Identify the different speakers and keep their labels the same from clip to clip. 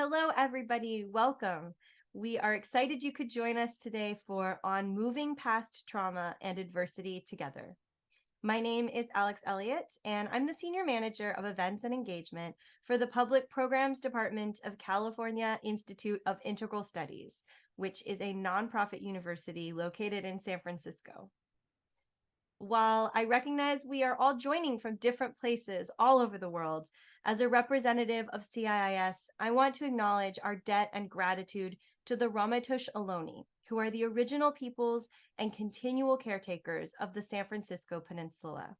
Speaker 1: Hello, everybody. Welcome. We are excited you could join us today for On Moving Past Trauma and Adversity Together. My name is Alex Elliott, and I'm the Senior Manager of Events and Engagement for the Public Programs Department of California Institute of Integral Studies, which is a nonprofit university located in San Francisco. While I recognize we are all joining from different places all over the world, as a representative of CIIS, I want to acknowledge our debt and gratitude to the Ramaytush Ohlone, who are the original peoples and continual caretakers of the San Francisco Peninsula.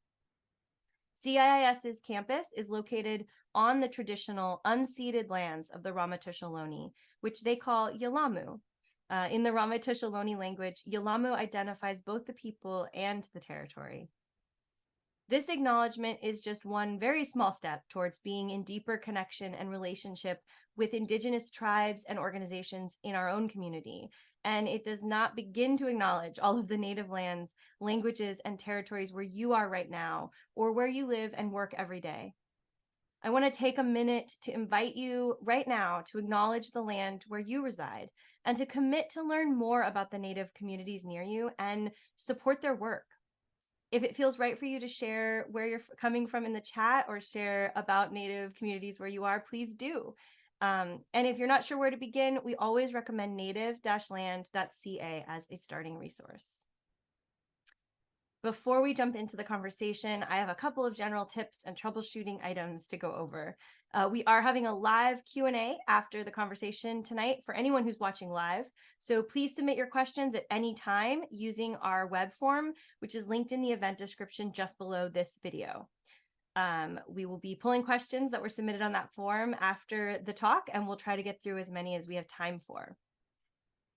Speaker 1: CIIS's campus is located on the traditional unceded lands of the Ramaytush Ohlone, which they call Yelamu. In the Ramaytush Ohlone language, Yelamu identifies both the people and the territory. This acknowledgement is just one very small step towards being in deeper connection and relationship with Indigenous tribes and organizations in our own community. And it does not begin to acknowledge all of the native lands, languages, and territories where you are right now, or where you live and work every day. I want to take a minute to invite you right now to acknowledge the land where you reside and to commit to learn more about the Native communities near you and support their work. If it feels right for you to share where you're coming from in the chat or share about Native communities where you are, please do. And if you're not sure where to begin, we always recommend native-land.ca as a starting resource. Before we jump into the conversation, I have a couple of general tips and troubleshooting items to go over. We are having a live Q&A after the conversation tonight for anyone who's watching live. So please submit your questions at any time using our web form, which is linked in the event description just below this video. We will be pulling questions that were submitted on that form after the talk, and we'll try to get through as many as we have time for.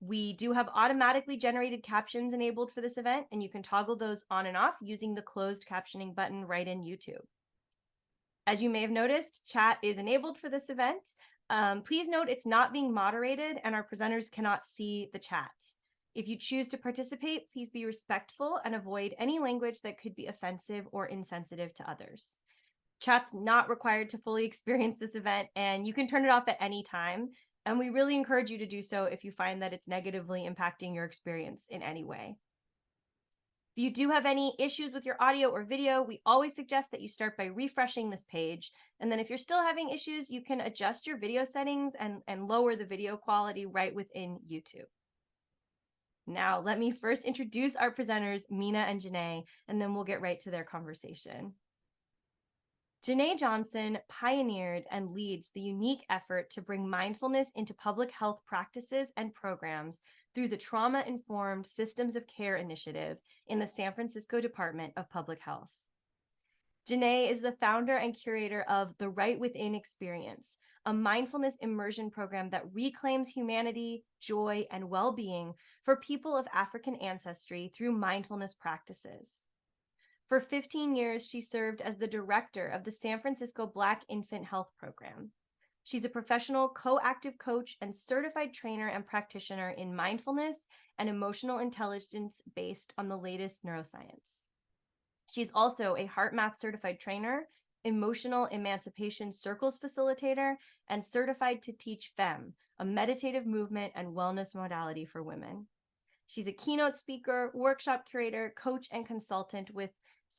Speaker 1: We do have automatically generated captions enabled for this event, and you can toggle those on and off using the closed captioning button right in YouTube. As you may have noticed, chat is enabled for this event. Please note it's not being moderated and our presenters cannot see the chat. If you choose to participate, please be respectful and avoid any language that could be offensive or insensitive to others. Chat's not required to fully experience this event, and you can turn it off at any time. And we really encourage you to do so if you find that it's negatively impacting your experience in any way. If you do have any issues with your audio or video, we always suggest that you start by refreshing this page. And then if you're still having issues, you can adjust your video settings and lower the video quality right within YouTube. Now, let me first introduce our presenters, Minaa and Janae, and then we'll get right to their conversation. Janae Johnson pioneered and leads the unique effort to bring mindfulness into public health practices and programs through the Trauma-Informed Systems of Care initiative in the San Francisco Department of Public Health. Janae is the founder and curator of The Right Within Experience, a mindfulness immersion program that reclaims humanity, joy, and well-being for people of African ancestry through mindfulness practices. For 15 years, she served as the director of the San Francisco Black Infant Health Program. She's a professional co-active coach and certified trainer and practitioner in mindfulness and emotional intelligence based on the latest neuroscience. She's also a HeartMath certified trainer, emotional emancipation circles facilitator, and certified to teach FEM, a meditative movement and wellness modality for women. She's a keynote speaker, workshop curator, coach, and consultant with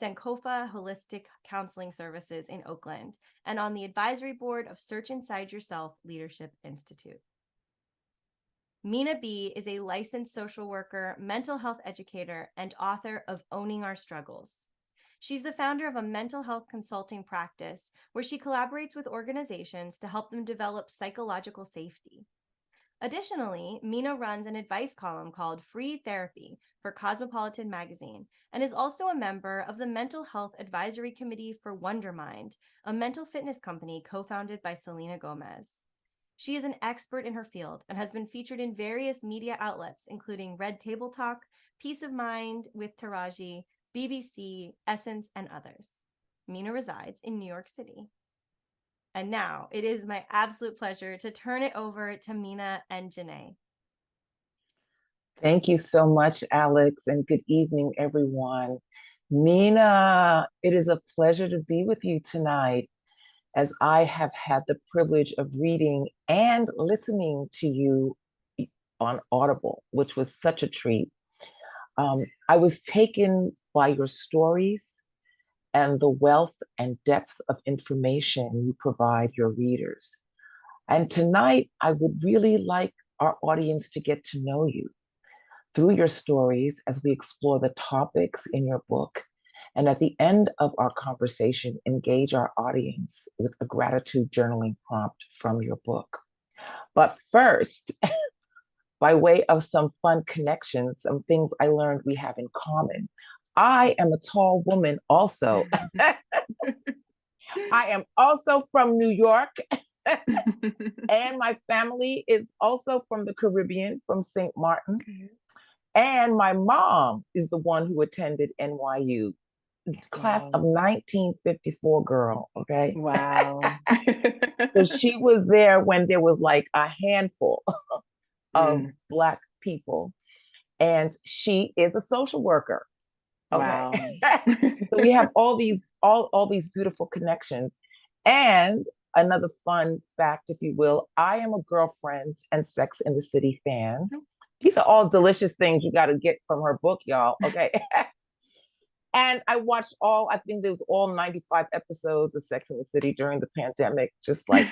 Speaker 1: Sankofa Holistic Counseling Services in Oakland, and on the advisory board of Search Inside Yourself Leadership Institute. Minaa B is a licensed social worker, mental health educator, and author of Owning Our Struggles. She's the founder of a mental health consulting practice where she collaborates with organizations to help them develop psychological safety. Additionally, Minaa runs an advice column called Free Therapy for Cosmopolitan Magazine and is also a member of the Mental Health Advisory Committee for Wondermind, a mental fitness company co-founded by Selena Gomez. She is an expert in her field and has been featured in various media outlets, including Red Table Talk, Peace of Mind with Taraji, BBC, Essence, and others. Minaa resides in New York City. And now it is my absolute pleasure to turn it over to Minaa and Janae.
Speaker 2: Thank you so much, Alex, and good evening, everyone. Minaa, it is a pleasure to be with you tonight. as I have had the privilege of reading and listening to you on Audible, which was such a treat. I was taken by your stories and the wealth and depth of information you provide your readers. And tonight, I would really like our audience to get to know you through your stories as we explore the topics in your book. And at the end of our conversation, engage our audience with a gratitude journaling prompt from your book. But first, by way of some fun connections, some things I learned we have in common. I am a tall woman also. I am also from New York, and my family is also from the Caribbean, from St. Martin. And my mom is the one who attended NYU, class of 1954 girl, okay?
Speaker 3: Wow.
Speaker 2: So she was there when there was like a handful of Black people, and she is a social worker. Okay.
Speaker 3: Wow.
Speaker 2: So we have all these beautiful connections. And another fun fact, if you will, I am a Girlfriends and Sex in the City fan. These are all delicious things you got to get from her book, y'all. Okay. And I watched I think there was all 95 episodes of Sex in the City during the pandemic, just like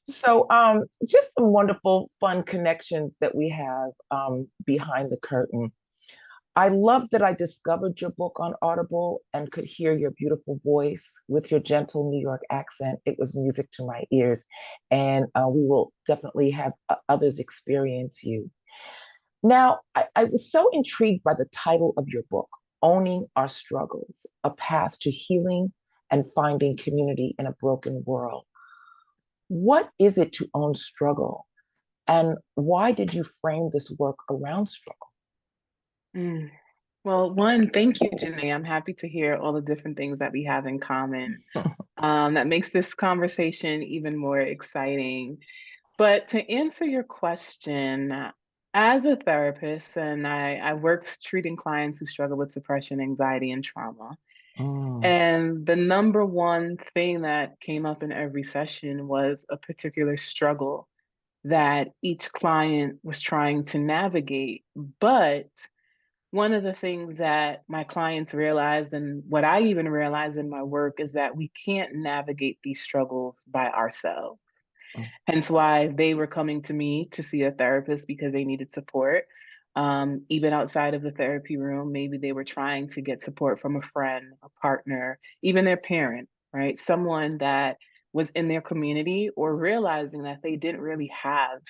Speaker 2: so just some wonderful fun connections that we have behind the curtain. I love that I discovered your book on Audible and could hear your beautiful voice with your gentle New York accent. It was music to my ears, and we will definitely have others experience you. Now, I was so intrigued by the title of your book, Owning Our Struggles, A Path to Healing and Finding Community in a Broken World. What is it to own struggle? And why did you frame this work around struggle?
Speaker 3: Well, one, thank you, Janae. I'm happy to hear all the different things that we have in common. That makes this conversation even more exciting. But to answer your question, as a therapist, and I worked treating clients who struggle with depression, anxiety, and trauma. And the number one thing that came up in every session was a particular struggle that each client was trying to navigate. But one of the things that my clients realized, and what I even realized in my work, is that we can't navigate these struggles by ourselves. Hence why they were coming to me to see a therapist, because they needed support. Even outside of the therapy room, maybe they were trying to get support from a friend, a partner, even their parent, right? Someone that was in their community, or realizing that they didn't really have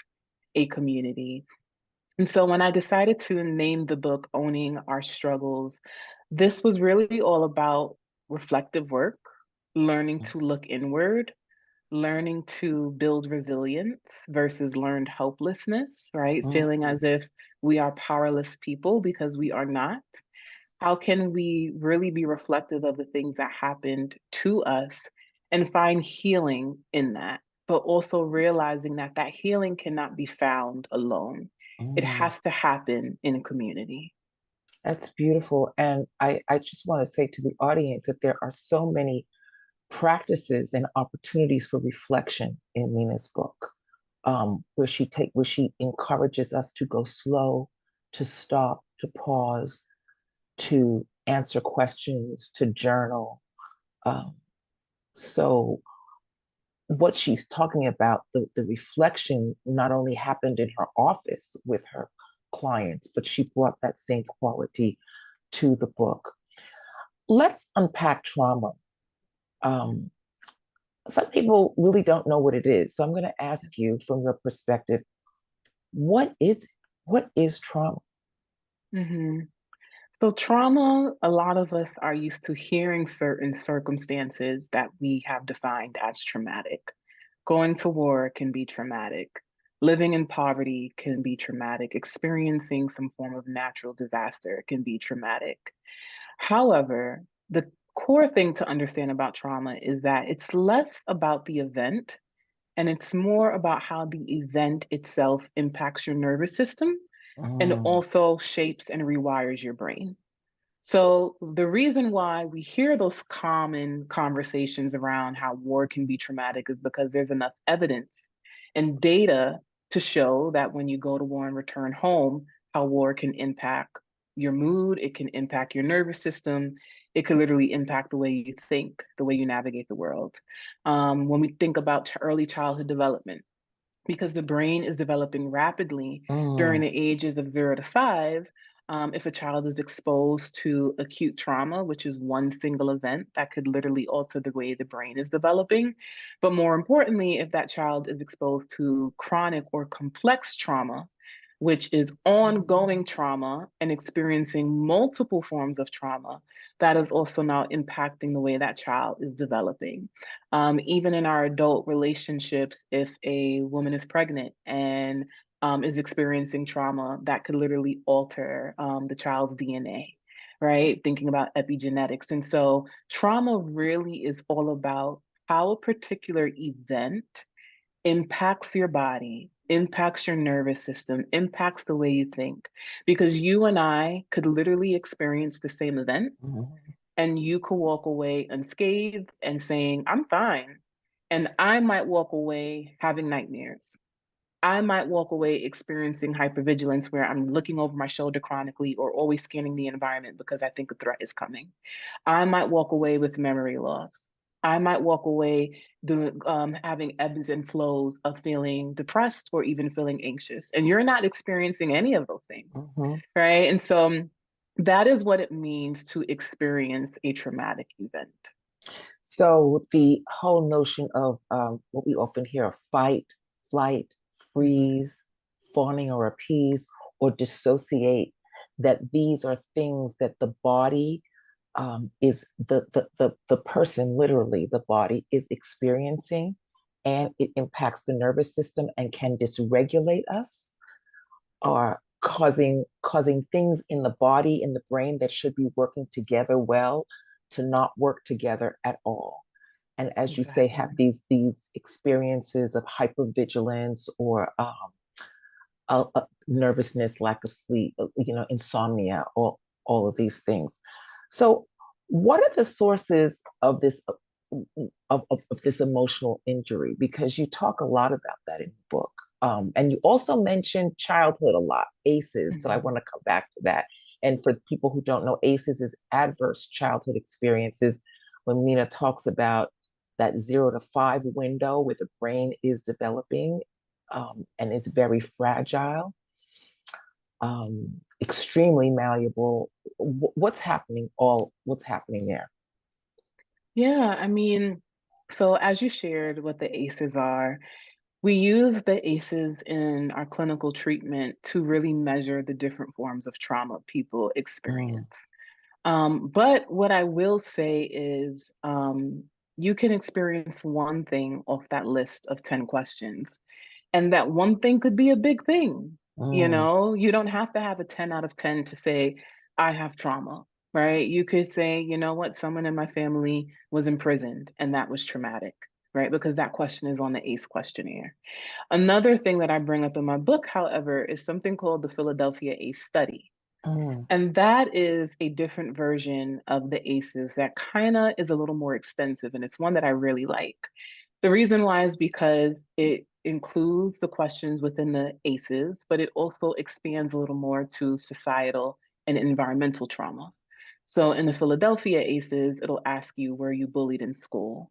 Speaker 3: a community. And so when I decided to name the book Owning Our Struggles, this was really all about reflective work, learning to look inward, learning to build resilience versus learned helplessness, right? Feeling as if we are powerless people, because we are not. How can we really be reflective of the things that happened to us and find healing in that? But also realizing that that healing cannot be found alone. It has to happen in a community.
Speaker 2: That's beautiful. And I just want to say to the audience that there are so many practices and opportunities for reflection in Minaa's book, where she encourages us to go slow, to stop, to pause, to answer questions, to journal. So what she's talking about, the reflection not only happened in her office with her clients, but she brought that same quality to the book. Let's unpack trauma. Some people really don't know what it is. So I'm going to ask you from your perspective, what is it? What is trauma?
Speaker 3: So trauma, a lot of us are used to hearing certain circumstances that we have defined as traumatic. Going to war can be traumatic. Living in poverty can be traumatic. Experiencing some form of natural disaster can be traumatic. However, the core thing to understand about trauma is that it's less about the event, and it's more about how the event itself impacts your nervous system and also shapes and rewires your brain. So the reason why we hear those common conversations around how war can be traumatic is because there's enough evidence and data to show that when you go to war and return home, how war can impact your mood, it can impact your nervous system, it can literally impact the way you think, the way you navigate the world. When we think about early childhood development, because the brain is developing rapidly during
Speaker 2: Mm,
Speaker 3: the ages of 0 to 5. If a child is exposed to acute trauma, which is one single event that could literally alter the way the brain is developing, but more importantly, if that child is exposed to chronic or complex trauma, which is ongoing trauma and experiencing multiple forms of trauma, that is also now impacting the way that child is developing. Even in our adult relationships, if a woman is pregnant and is experiencing trauma, that could literally alter the child's DNA, right? Thinking about epigenetics. And so trauma really is all about how a particular event impacts your body, impacts your nervous system, impacts the way you think. Because you and I could literally experience the same event
Speaker 2: mhm,
Speaker 3: and you could walk away unscathed and saying, I'm fine. And I might walk away having nightmares. I might walk away experiencing hypervigilance where I'm looking over my shoulder chronically or always scanning the environment because I think a threat is coming. I might walk away with memory loss. I might walk away having ebbs and flows of feeling depressed or even feeling anxious. And you're not experiencing any of those things,
Speaker 2: mhm.
Speaker 3: right? And so that is what it means to experience a traumatic event.
Speaker 2: So the whole notion of what we often hear, fight, flight,
Speaker 3: Mhm.
Speaker 2: freeze, fawning or appease, or dissociate, that these are things that the body is the person, literally the body is experiencing, and it impacts the nervous system and can dysregulate us, or causing things in the body, in the brain, that should be working together well, to not work together at all. And as you say, have
Speaker 3: Exactly.
Speaker 2: these experiences of hypervigilance, or nervousness, lack of sleep, insomnia, all of these things. So, what are the sources of this of this emotional injury? Because you talk a lot about that in the book, and you also mentioned childhood a lot, ACEs. So I
Speaker 3: Mhm.
Speaker 2: want to come back to that. And for people who don't know, ACEs is adverse childhood experiences. When Minaa talks about that 0 to 5 window where the brain is developing, and is very fragile, extremely malleable. What's happening there?
Speaker 3: Yeah, I mean, so as you shared what the ACEs are, we use the ACEs in our clinical treatment to really measure the different forms of trauma people
Speaker 2: Mm,
Speaker 3: experience. But what I will say is you can experience one thing off that list of 10 questions, and that one thing could be a big thing.
Speaker 2: mm,
Speaker 3: You don't have to have a 10 out of 10 to say, I have trauma, right? You could say, you know what, someone in my family was imprisoned and that was traumatic, right? Because that question is on the ACE questionnaire. Another thing that I bring up in my book, however, is something called the Philadelphia ACE study.
Speaker 2: mm,
Speaker 3: And that is a different version of the ACEs that kind of is a little more extensive. And it's one that I really like. The reason why is because it includes the questions within the ACEs, but it also expands a little more to societal and environmental trauma. So in the Philadelphia ACEs, it'll ask you, were you bullied in school?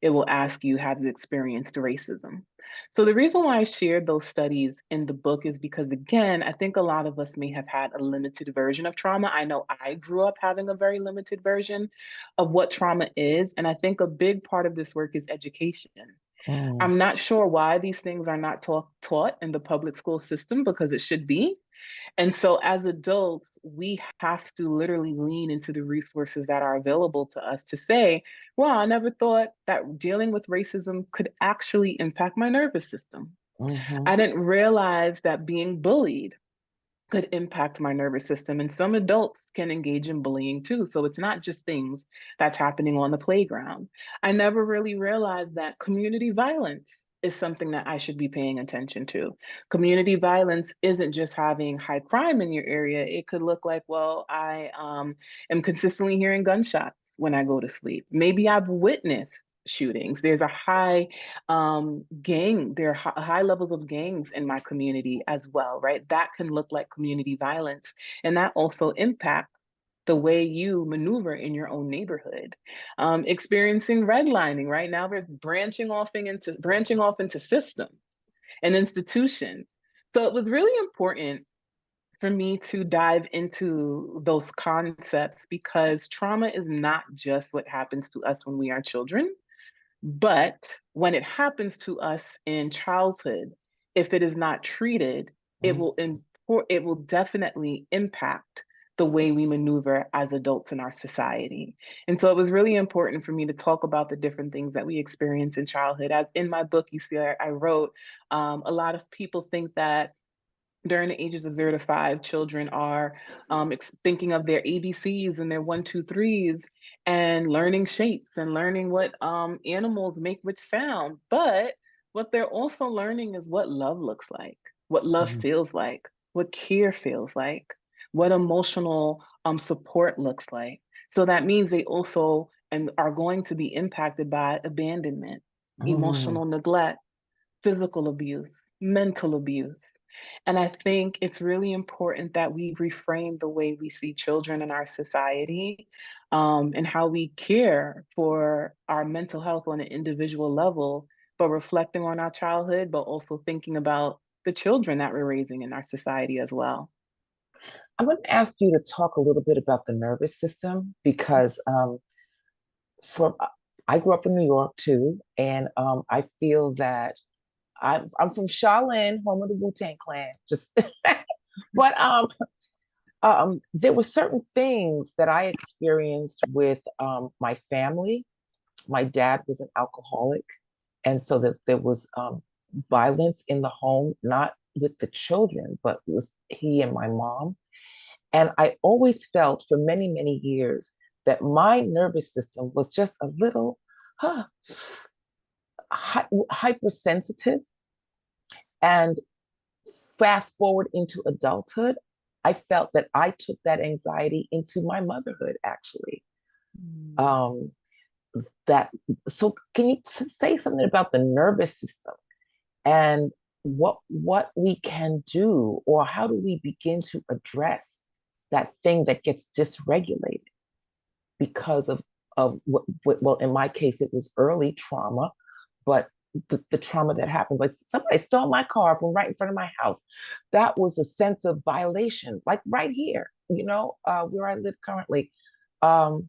Speaker 3: It will ask you, have you experienced racism? So the reason why I shared those studies in the book is because, again, I think a lot of us may have had a limited version of trauma. I know I grew up having a very limited version of what trauma is. And I think a big part of this work is education.
Speaker 2: mm,
Speaker 3: I'm not sure why these things are not taught in the public school system because it should be. And so, as adults, we have to literally lean into the resources that are available to us to say, well, I never thought that dealing with racism could actually impact my nervous system.
Speaker 2: mhm,
Speaker 3: I didn't realize that being bullied could impact my nervous system. And some adults can engage in bullying too. So it's not just things that's happening on the playground. I never really realized that community violence is something that I should be paying attention to. Community violence isn't just having high crime in your area. It could look like, well, I am consistently hearing gunshots when I go to sleep. Maybe I've witnessed shootings. There's a high there are high levels of gangs in my community as well, right? That can look like community violence. And that also impacts the way you maneuver in your own neighborhood. Experiencing redlining, right? Now there's branching off into systems and institutions. So it was really important for me to dive into those concepts, because trauma is not just what happens to us when we are children, but when it happens to us in childhood, if it is not treated, it will definitely impact the way we maneuver as adults in our society. And so it was really important for me to talk about the different things that we experience in childhood. As in my book, you see, I wrote, a lot of people think that during the ages of 0 to 5, children are thinking of their ABCs and their 1, 2, 3s, and learning shapes and learning what animals make which sound. But what they're also learning is what love looks like, what love feels like, what care feels like, what emotional support looks like. So that means they also and are going to be impacted by abandonment, emotional neglect, physical abuse, mental abuse. And I think it's really important that we reframe the way we see children in our society, and how we care for our mental health on an individual level, but reflecting on our childhood, but also thinking about the children that we're raising in our society as well.
Speaker 2: I'm going to ask you to talk a little bit about the nervous system because from I grew up in New York too, and I feel that I'm from Shaolin, home of the Wu-Tang Clan. Just, but there were certain things that I experienced with my family. My dad was an alcoholic, and so that there was violence in the home, not with the children, but with he and my mom. And I always felt for many, many years that my nervous system was just a little hypersensitive. And fast forward into adulthood, I felt that I took that anxiety into my motherhood, actually. Um, that so can you say something about the nervous system and what we can do, or how do we begin to address that thing that gets dysregulated because of well, in my case it was early trauma, but the trauma that happens, like somebody stole my car from right in front of my house. That was a sense of violation, like right here, where I live currently. And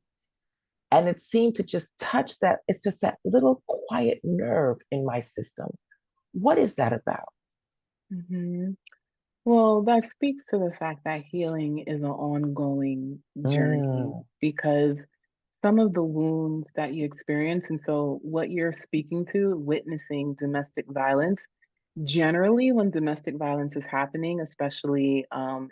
Speaker 2: it seemed to just touch that. It's just that little quiet nerve in my system. What is that about?
Speaker 3: hmm Well, that speaks to the fact that healing is an ongoing journey,
Speaker 2: Mm,
Speaker 3: because some of the wounds that you experience, and so what you're speaking to, witnessing domestic violence, generally when domestic violence is happening, especially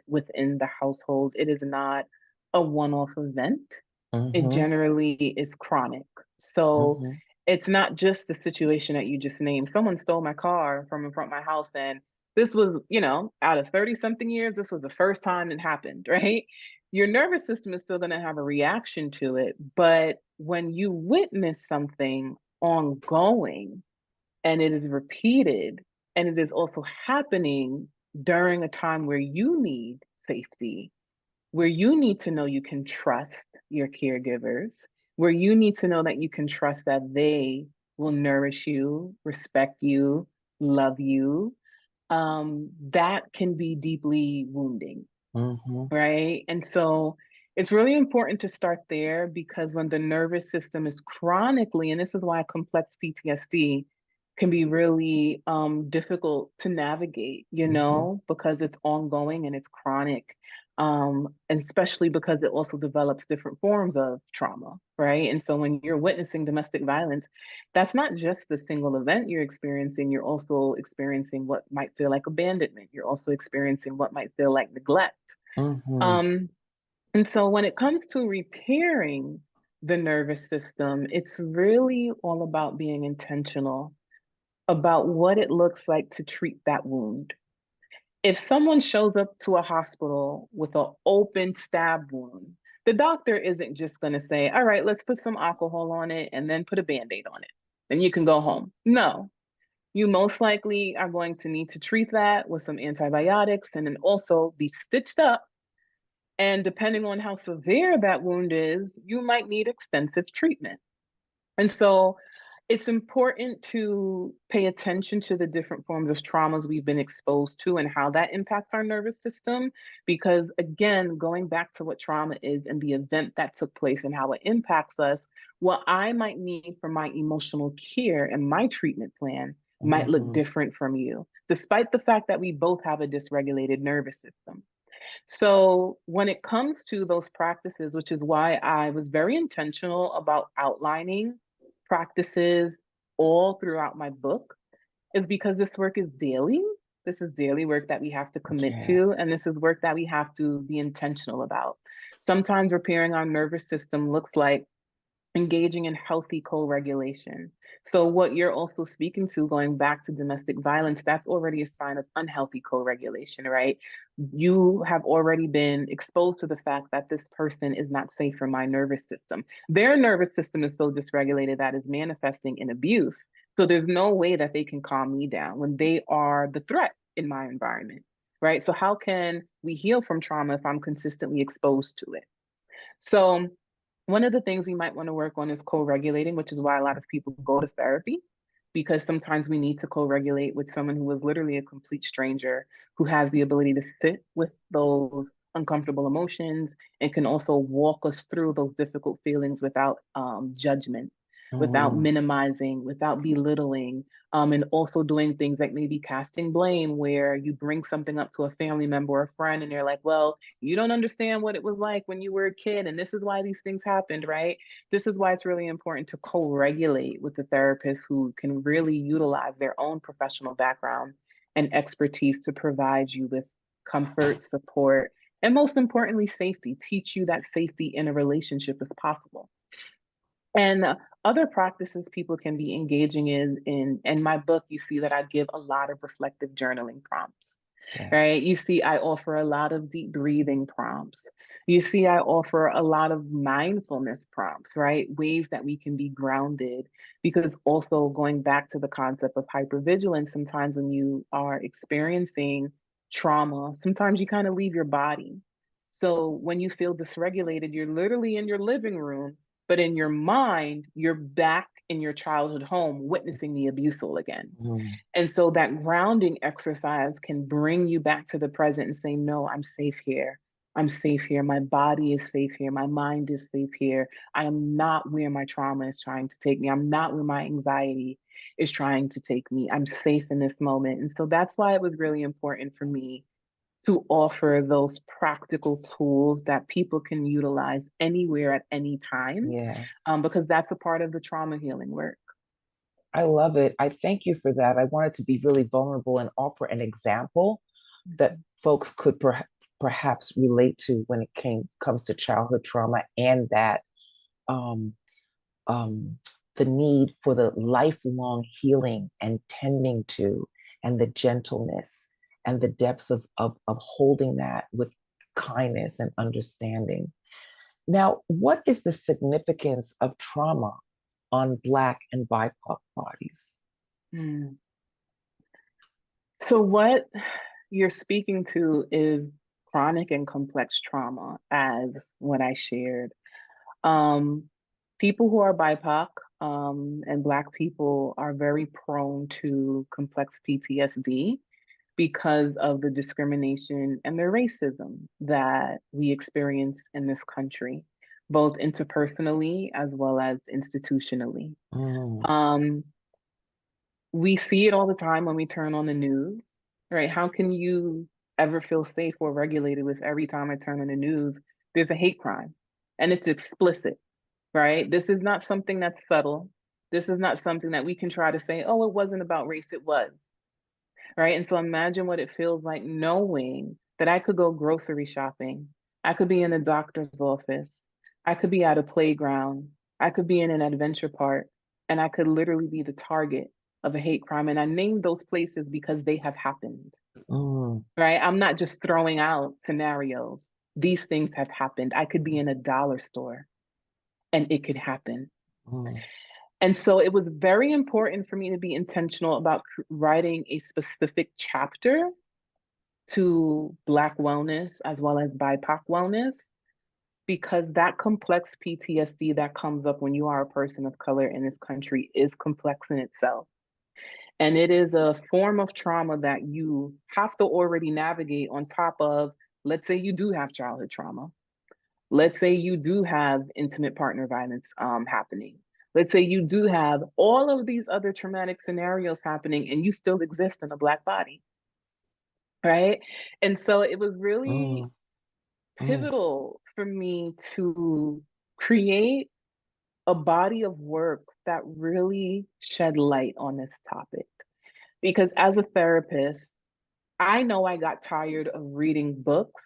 Speaker 3: within the household, it is not a one-off event. It
Speaker 2: mm-hmm,
Speaker 3: generally is chronic. So
Speaker 2: mm-hmm,
Speaker 3: it's not just the situation that you just named. Someone stole my car from in front of my house, and this was, out of 30 something years, this was the first time it happened, right? Your nervous system is still going to have a reaction to it. But when you witness something ongoing and it is repeated, and it is also happening during a time where you need safety, where you need to know you can trust your caregivers, where you need to know that you can trust that they will nourish you, respect you, love you, that can be deeply wounding,
Speaker 2: mm-hmm,
Speaker 3: right? And so it's really important to start there, because when the nervous system is chronically, and this is why complex PTSD can be really difficult to navigate,
Speaker 2: mm-hmm,
Speaker 3: because it's ongoing and it's chronic, and especially because it also develops different forms of trauma, right? And so when you're witnessing domestic violence, that's not just the single event you're experiencing, you're also experiencing what might feel like abandonment. You're also experiencing what might feel like neglect.
Speaker 2: mm-hmm,
Speaker 3: Um, and so when it comes to repairing the nervous system, it's really all about being intentional about what it looks like to treat that wound. If someone shows up to a hospital with an open stab wound, the doctor isn't just going to say, all right, let's put some alcohol on it and then put a Band-Aid on it. Then you can go home. No, you most likely are going to need to treat that with some antibiotics and then also be stitched up. And depending on how severe that wound is, you might need extensive treatment. And so it's important to pay attention to the different forms of traumas we've been exposed to and how that impacts our nervous system. Because again, going back to what trauma is and the event that took place and how it impacts us, what I might need for my emotional care and my treatment plan might look different from you, despite the fact that we both have a dysregulated nervous system. So when it comes to those practices, which is why I was very intentional about outlining practices all throughout my book, is because this work is daily. This is daily work that we have to commit to, and this is work that we have to be intentional about. Sometimes repairing our nervous system looks like engaging in healthy co-regulation. So what you're also speaking to, going back to domestic violence, that's already a sign of unhealthy co-regulation, right? You have already been exposed to the fact that this person is not safe for my nervous system. Their nervous system is so dysregulated that is manifesting in abuse. So there's no way that they can calm me down when they are the threat in my environment, right? So how can we heal from trauma if I'm consistently exposed to it? So one of the things we might want to work on is co-regulating, which is why a lot of people go to therapy, because sometimes we need to co-regulate with someone who is literally a complete stranger who has the ability to sit with those uncomfortable emotions and can also walk us through those difficult feelings without judgment, without minimizing, without belittling, and also doing things like maybe casting blame, where you bring something up to a family member or a friend and they're like, well, you don't understand what it was like when you were a kid, and this is why these things happened, right? This is why it's really important to co-regulate with the therapist who can really utilize their own professional background and expertise to provide you with comfort, support, and most importantly, safety, teach you that safety in a relationship is possible. And other practices people can be engaging in my book, you see that I give a lot of reflective journaling prompts, right? You see, I offer a lot of deep breathing prompts. You see, I offer a lot of mindfulness prompts, right? Ways that we can be grounded, because also going back to the concept of hypervigilance, sometimes when you are experiencing trauma, sometimes you kind of leave your body. So when you feel dysregulated, you're literally in your living room, but in your mind, you're back in your childhood home witnessing the abuse all again. And so that grounding exercise can bring you back to the present and say, no, I'm safe here. I'm safe here. My body is safe here. My mind is safe here. I am not where my trauma is trying to take me. I'm not where my anxiety is trying to take me. I'm safe in this moment. And so that's why it was really important for me to offer those practical tools that people can utilize anywhere at any time, because that's a part of the trauma healing work.
Speaker 2: I love it. I thank you for that. I wanted to be really vulnerable and offer an example that folks could perhaps relate to when it comes to childhood trauma, and that the need for the lifelong healing and tending to, and the gentleness and the depths of holding that with kindness and understanding. Now, what is the significance of trauma on Black and BIPOC bodies?
Speaker 3: So what you're speaking to is chronic and complex trauma, as what I shared. People who are BIPOC and Black people are very prone to complex PTSD because of the discrimination and the racism that we experience in this country, both interpersonally as well as institutionally. We see it all the time when we turn on the news, right? How can you ever feel safe or regulated if every time I turn on the news, there's a hate crime and it's explicit, right? This is not something that's subtle. This is not something that we can try to say, oh, it wasn't about race, it was, right? And so imagine what it feels like knowing that I could go grocery shopping, I could be in a doctor's office, I could be at a playground, I could be in an adventure park, and I could literally be the target of a hate crime. And I named those places because they have happened,
Speaker 2: Mm.
Speaker 3: right? I'm not just throwing out scenarios. These things have happened. I could be in a dollar store and it could happen.
Speaker 2: Mm.
Speaker 3: And so it was very important for me to be intentional about writing a specific chapter to Black wellness as well as BIPOC wellness, because that complex PTSD that comes up when you are a person of color in this country is complex in itself. And it is a form of trauma that you have to already navigate on top of, let's say you do have childhood trauma. Let's say you do have intimate partner violence happening. Let's say you do have all of these other traumatic scenarios happening and you still exist in a Black body, right? And so it was really
Speaker 2: Mm.
Speaker 3: pivotal for me to create a body of work that really shed light on this topic. Because as a therapist, I know I got tired of reading books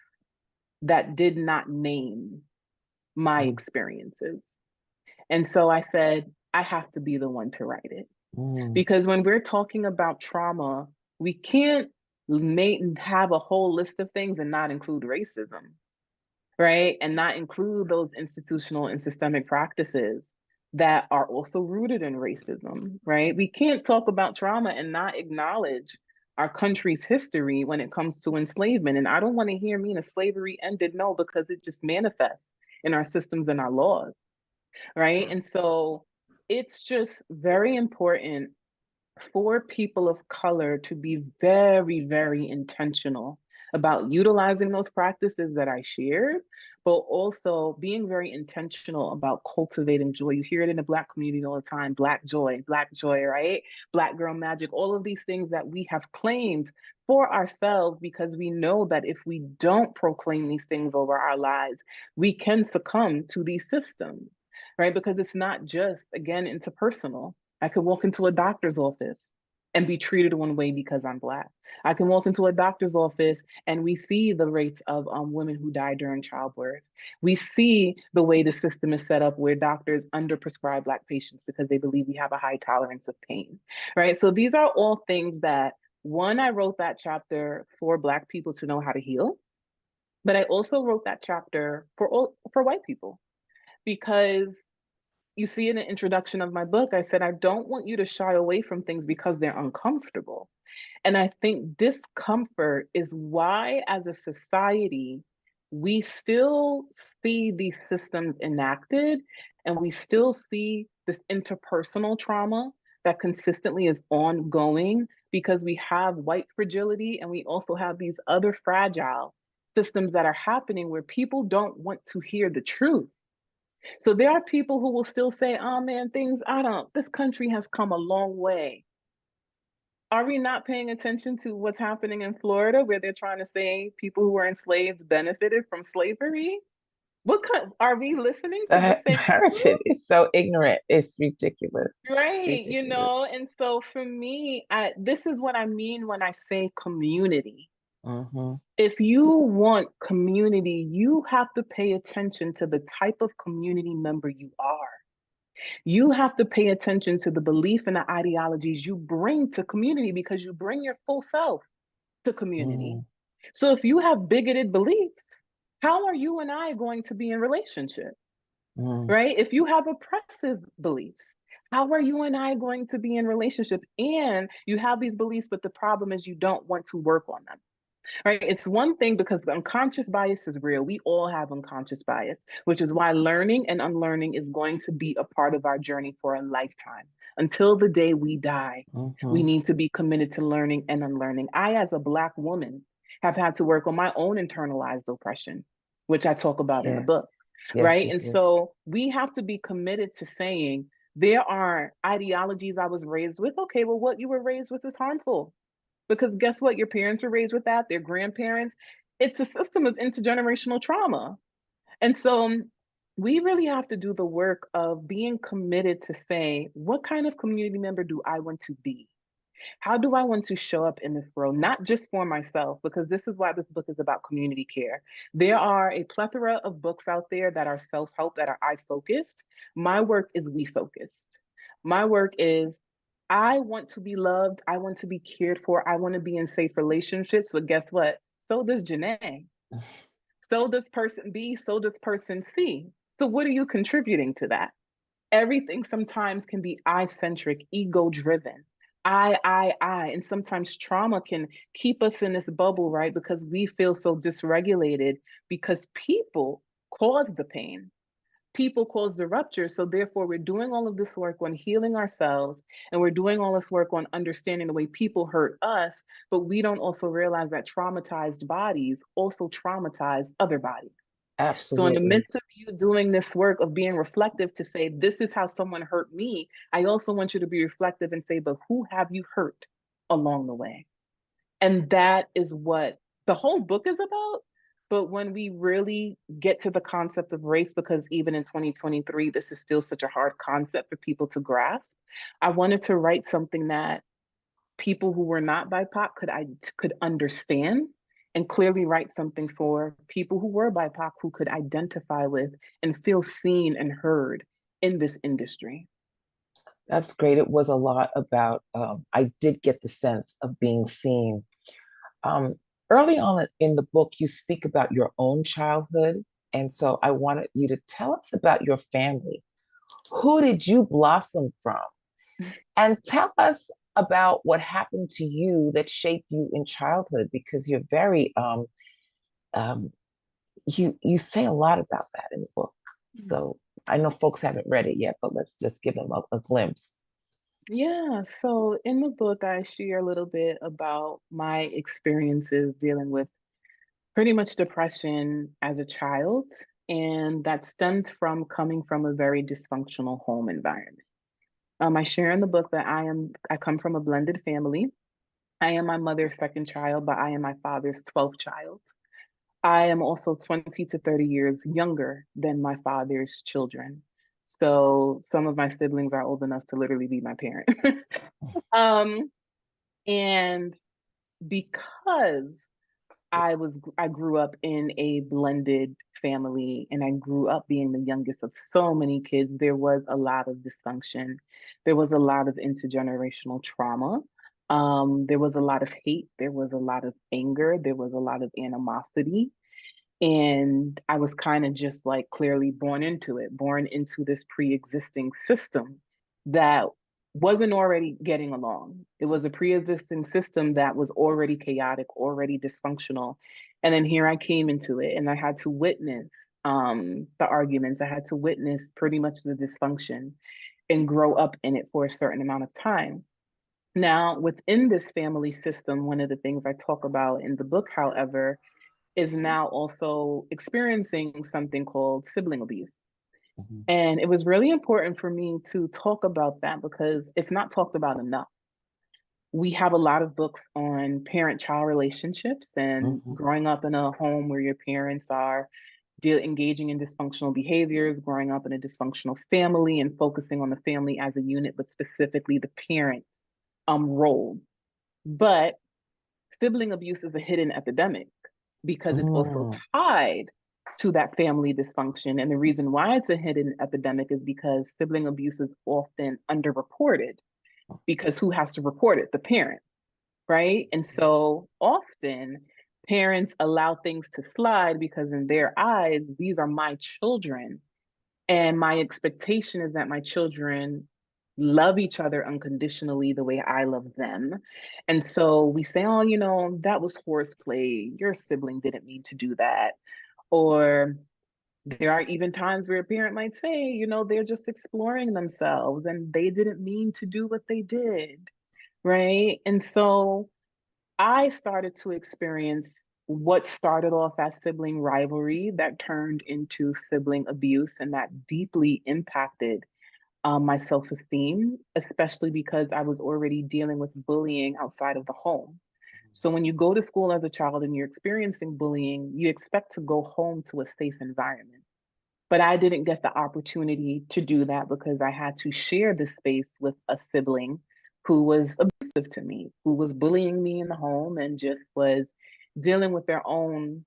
Speaker 3: that did not name my
Speaker 2: Mm.
Speaker 3: experiences. And so I said, I have to be the one to write it.
Speaker 2: Mm.
Speaker 3: Because when we're talking about trauma, we can't have a whole list of things and not include racism, right? And not include those institutional and systemic practices that are also rooted in racism, right? We can't talk about trauma and not acknowledge our country's history when it comes to enslavement. And I don't want to hear slavery ended, no, because it just manifests in our systems and our laws, right? And so it's just very important for people of color to be very, very intentional about utilizing those practices that I shared, but also being very intentional about cultivating joy. You hear it in the Black community all the time, Black joy, right? Black girl magic, all of these things that we have claimed for ourselves, because we know that if we don't proclaim these things over our lives, we can succumb to these systems, right? Because it's not just, again, interpersonal. I could walk into a doctor's office and be treated one way because I'm Black. I can walk into a doctor's office and we see the rates of women who die during childbirth. We see the way the system is set up where doctors underprescribe Black patients because they believe we have a high tolerance of pain, right? So these are all things that, one, I wrote that chapter for Black people to know how to heal, but I also wrote that chapter for white people, because you see in the introduction of my book, I said, I don't want you to shy away from things because they're uncomfortable. And I think discomfort is why, as a society, we still see these systems enacted and we still see this interpersonal trauma that consistently is ongoing, because we have white fragility and we also have these other fragile systems that are happening where people don't want to hear the truth. So there are people who will still say, oh man, this country has come a long way. Are we not paying attention to what's happening in Florida, where they're trying to say people who were enslaved benefited from slavery? Are we listening to the
Speaker 2: That
Speaker 3: same
Speaker 2: narrative is so ignorant. It's ridiculous. It's
Speaker 3: right?
Speaker 2: ridiculous.
Speaker 3: And so for me, this is what I mean when I say community.
Speaker 2: Mm-hmm.
Speaker 3: If you want community, you have to pay attention to the type of community member you are. You have to pay attention to the belief and the ideologies you bring to community, because you bring your full self to community.
Speaker 2: Mm.
Speaker 3: So if you have bigoted beliefs, how are you and I going to be in relationship,
Speaker 2: Mm.
Speaker 3: right? If you have oppressive beliefs, how are you and I going to be in relationship? And you have these beliefs, but the problem is you don't want to work on them. Right? It's one thing because unconscious bias is real. We all have unconscious bias, which is why learning and unlearning is going to be a part of our journey for a lifetime. Until the day we die, we
Speaker 2: Mm-hmm.
Speaker 3: need to be committed to learning and unlearning. I, as a Black woman, have had to work on my own internalized oppression, which I talk about in the
Speaker 2: Yes.
Speaker 3: book,
Speaker 2: Yes,
Speaker 3: right?
Speaker 2: you
Speaker 3: And
Speaker 2: do.
Speaker 3: so we have to be committed to saying, there are ideologies I was raised with. Okay, well, what you were raised with is harmful. Because guess what? Your parents were raised with that, their grandparents. It's a system of intergenerational trauma. And so we really have to do the work of being committed to say, what kind of community member do I want to be? How do I want to show up in this world, not just for myself, because this is why this book is about community care. There are a plethora of books out there that are self-help, that are I focused. My work is we focused. My work is I want to be loved. I want to be cared for. I want to be in safe relationships. But guess what? So does Janae. So does person B. So does person C. So what are you contributing to that? Everything sometimes can be I-centric, ego-driven. I. And sometimes trauma can keep us in this bubble, right? Because we feel so dysregulated because people cause the pain. People cause the rupture. So therefore, we're doing all of this work on healing ourselves, and we're doing all this work on understanding the way people hurt us, but we don't also realize that traumatized bodies also traumatize other bodies. So in the
Speaker 2: Absolutely.
Speaker 3: midst of you doing this work of being reflective to say, this is how someone hurt me, I also want you to be reflective and say, but who have you hurt along the way? And that is what the whole book is about. But when we really get to the concept of race, because even in 2023, this is still such a hard concept for people to grasp, I wanted to write something that people who were not BIPOC could understand, and clearly write something for people who were BIPOC who could identify with and feel seen and heard in this industry.
Speaker 2: That's great. It was a lot about, I did get the sense of being seen. Um, Early on in the book, you speak about your own childhood. And so I wanted you to tell us about your family. Who did you blossom from? And tell us about what happened to you that shaped you in childhood, because you're very, um, you say a lot about that in the book. So I know folks haven't read it yet, but let's just give them a glimpse.
Speaker 3: Yeah, so in the book, I share a little bit about my experiences dealing with pretty much depression as a child, and that stemmed from coming from a very dysfunctional home environment. I share in the book that I come from a blended family. I am my mother's second child, but I am my father's 12th child. I am also 20 to 30 years younger than my father's children. So some of my siblings are old enough to literally be my parent. um, and because I grew up in a blended family, and I grew up being the youngest of so many kids, there was a lot of dysfunction. There was a lot of intergenerational trauma. There was a lot of hate. There was a lot of anger. There was a lot of animosity. And I was kind of just like clearly born into it, born into this pre-existing system that wasn't already getting along. It was a pre-existing system that was already chaotic, already dysfunctional. And then here I came into it, and I had to witness the arguments. I had to witness pretty much the dysfunction and grow up in it for a certain amount of time. Now, within this family system, one of the things I talk about in the book, however, is now also experiencing something called sibling abuse.
Speaker 2: Mhm.
Speaker 3: And it was really important for me to talk about that because it's not talked about enough. We have a lot of books on parent-child relationships and
Speaker 2: Mhm.
Speaker 3: growing up in a home where your parents are engaging in dysfunctional behaviors, growing up in a dysfunctional family and focusing on the family as a unit, but specifically the parents' role. But sibling abuse is a hidden epidemic because it's also
Speaker 2: Mm.
Speaker 3: tied to that family dysfunction. And the reason why it's a hidden epidemic is because sibling abuse is often underreported, because who has to report it? The parent, right? And so often parents allow things to slide because in their eyes, these are my children. And my expectation is that my children love each other unconditionally the way I love them. And so we say, oh, that was horseplay. Your sibling didn't mean to do that. Or there are even times where a parent might say, they're just exploring themselves and they didn't mean to do what they did. Right. And so I started to experience what started off as sibling rivalry that turned into sibling abuse, and that deeply impacted my self esteem, especially because I was already dealing with bullying outside of the home. So when you go to school as a child and you're experiencing bullying, you expect to go home to a safe environment. But I didn't get the opportunity to do that because I had to share this space with a sibling who was abusive to me, who was bullying me in the home and just was dealing with their own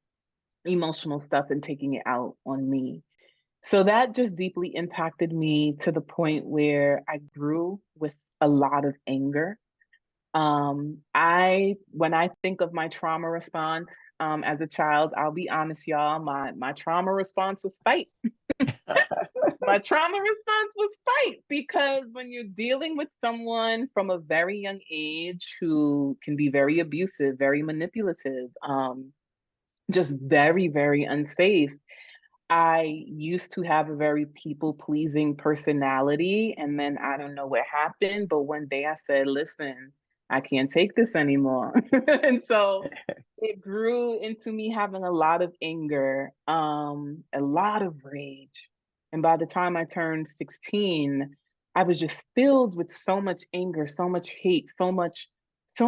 Speaker 3: emotional stuff and taking it out on me. So that just deeply impacted me to the point where I grew with a lot of anger. When I think of my trauma response as a child, I'll be honest, y'all, my trauma response was fight. My trauma response was fight, because when you're dealing with someone from a very young age who can be very abusive, very manipulative, just very, very unsafe. I used to have a very people-pleasing personality, and then I don't know what happened, but one day I said, listen, I can't take this anymore. And so it grew into me having a lot of anger, a lot of rage. And by the time I turned 16, I was just filled with so much anger, so much hate, so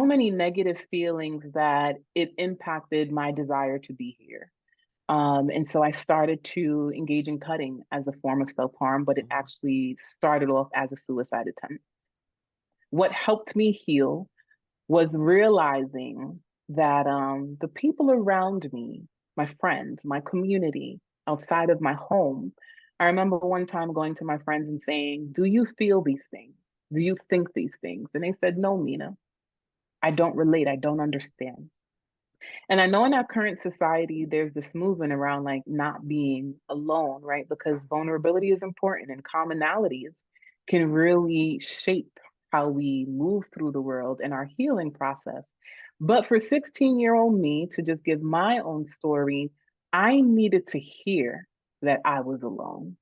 Speaker 3: many negative feelings that it impacted my desire to be here. And so I started to engage in cutting as a form of self-harm, but it actually started off as a suicide attempt. What helped me heal was realizing that the people around me, my friends, my community, outside of my home, I remember one time going to my friends and saying, do you feel these things? Do you think these things? And they said, no, Minaa, I don't relate. I don't understand. And I know in our current society, there's this movement around like not being alone, right? Because vulnerability is important and commonalities can really shape how we move through the world and our healing process. But for 16-year-old me to just give my own story, I needed to hear that I was alone.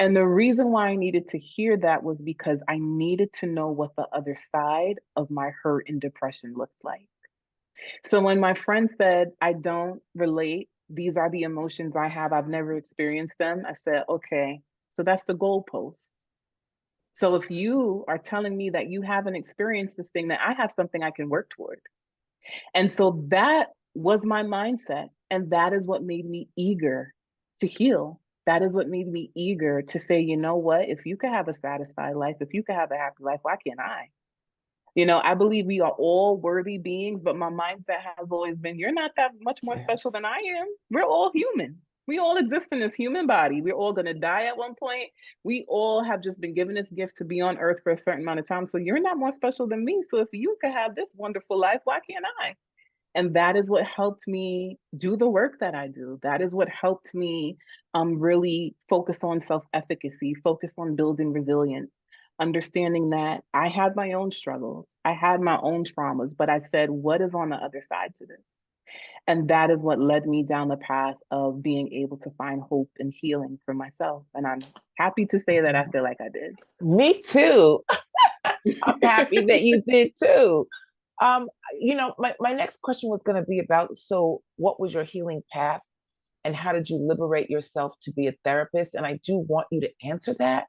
Speaker 3: And the reason why I needed to hear that was because I needed to know what the other side of my hurt and depression looked like. So when my friend said, I don't relate, these are the emotions I have, I've never experienced them, I said, okay, so that's the goalpost. So if you are telling me that you haven't experienced this thing, that I have something I can work toward. And so that was my mindset. And that is what made me eager to heal. That is what made me eager to say, you know what, if you could have a satisfied life, if you could have a happy life, why can't I? You know, I believe we are all worthy beings, but my mindset has always been, you're not that much more special than I am. We're all human. We all exist in this human body. We're all going to die at one point. We all have just been given this gift to be on earth for a certain amount of time. So you're not more special than me. So if you could have this wonderful life, why can't I? And that is what helped me do the work that I do. That is what helped me really focus on self-efficacy, focus on building resilience, understanding that I had my own struggles, I had my own traumas, but I said, what is on the other side to this? And that is what led me down the path of being able to find hope and healing for myself. And I'm happy to say that I feel like I did.
Speaker 2: Me too. I'm happy that you did too. You know, my next question was going to be about, so what was your healing path and how did you liberate yourself to be a therapist? And I do want you to answer that.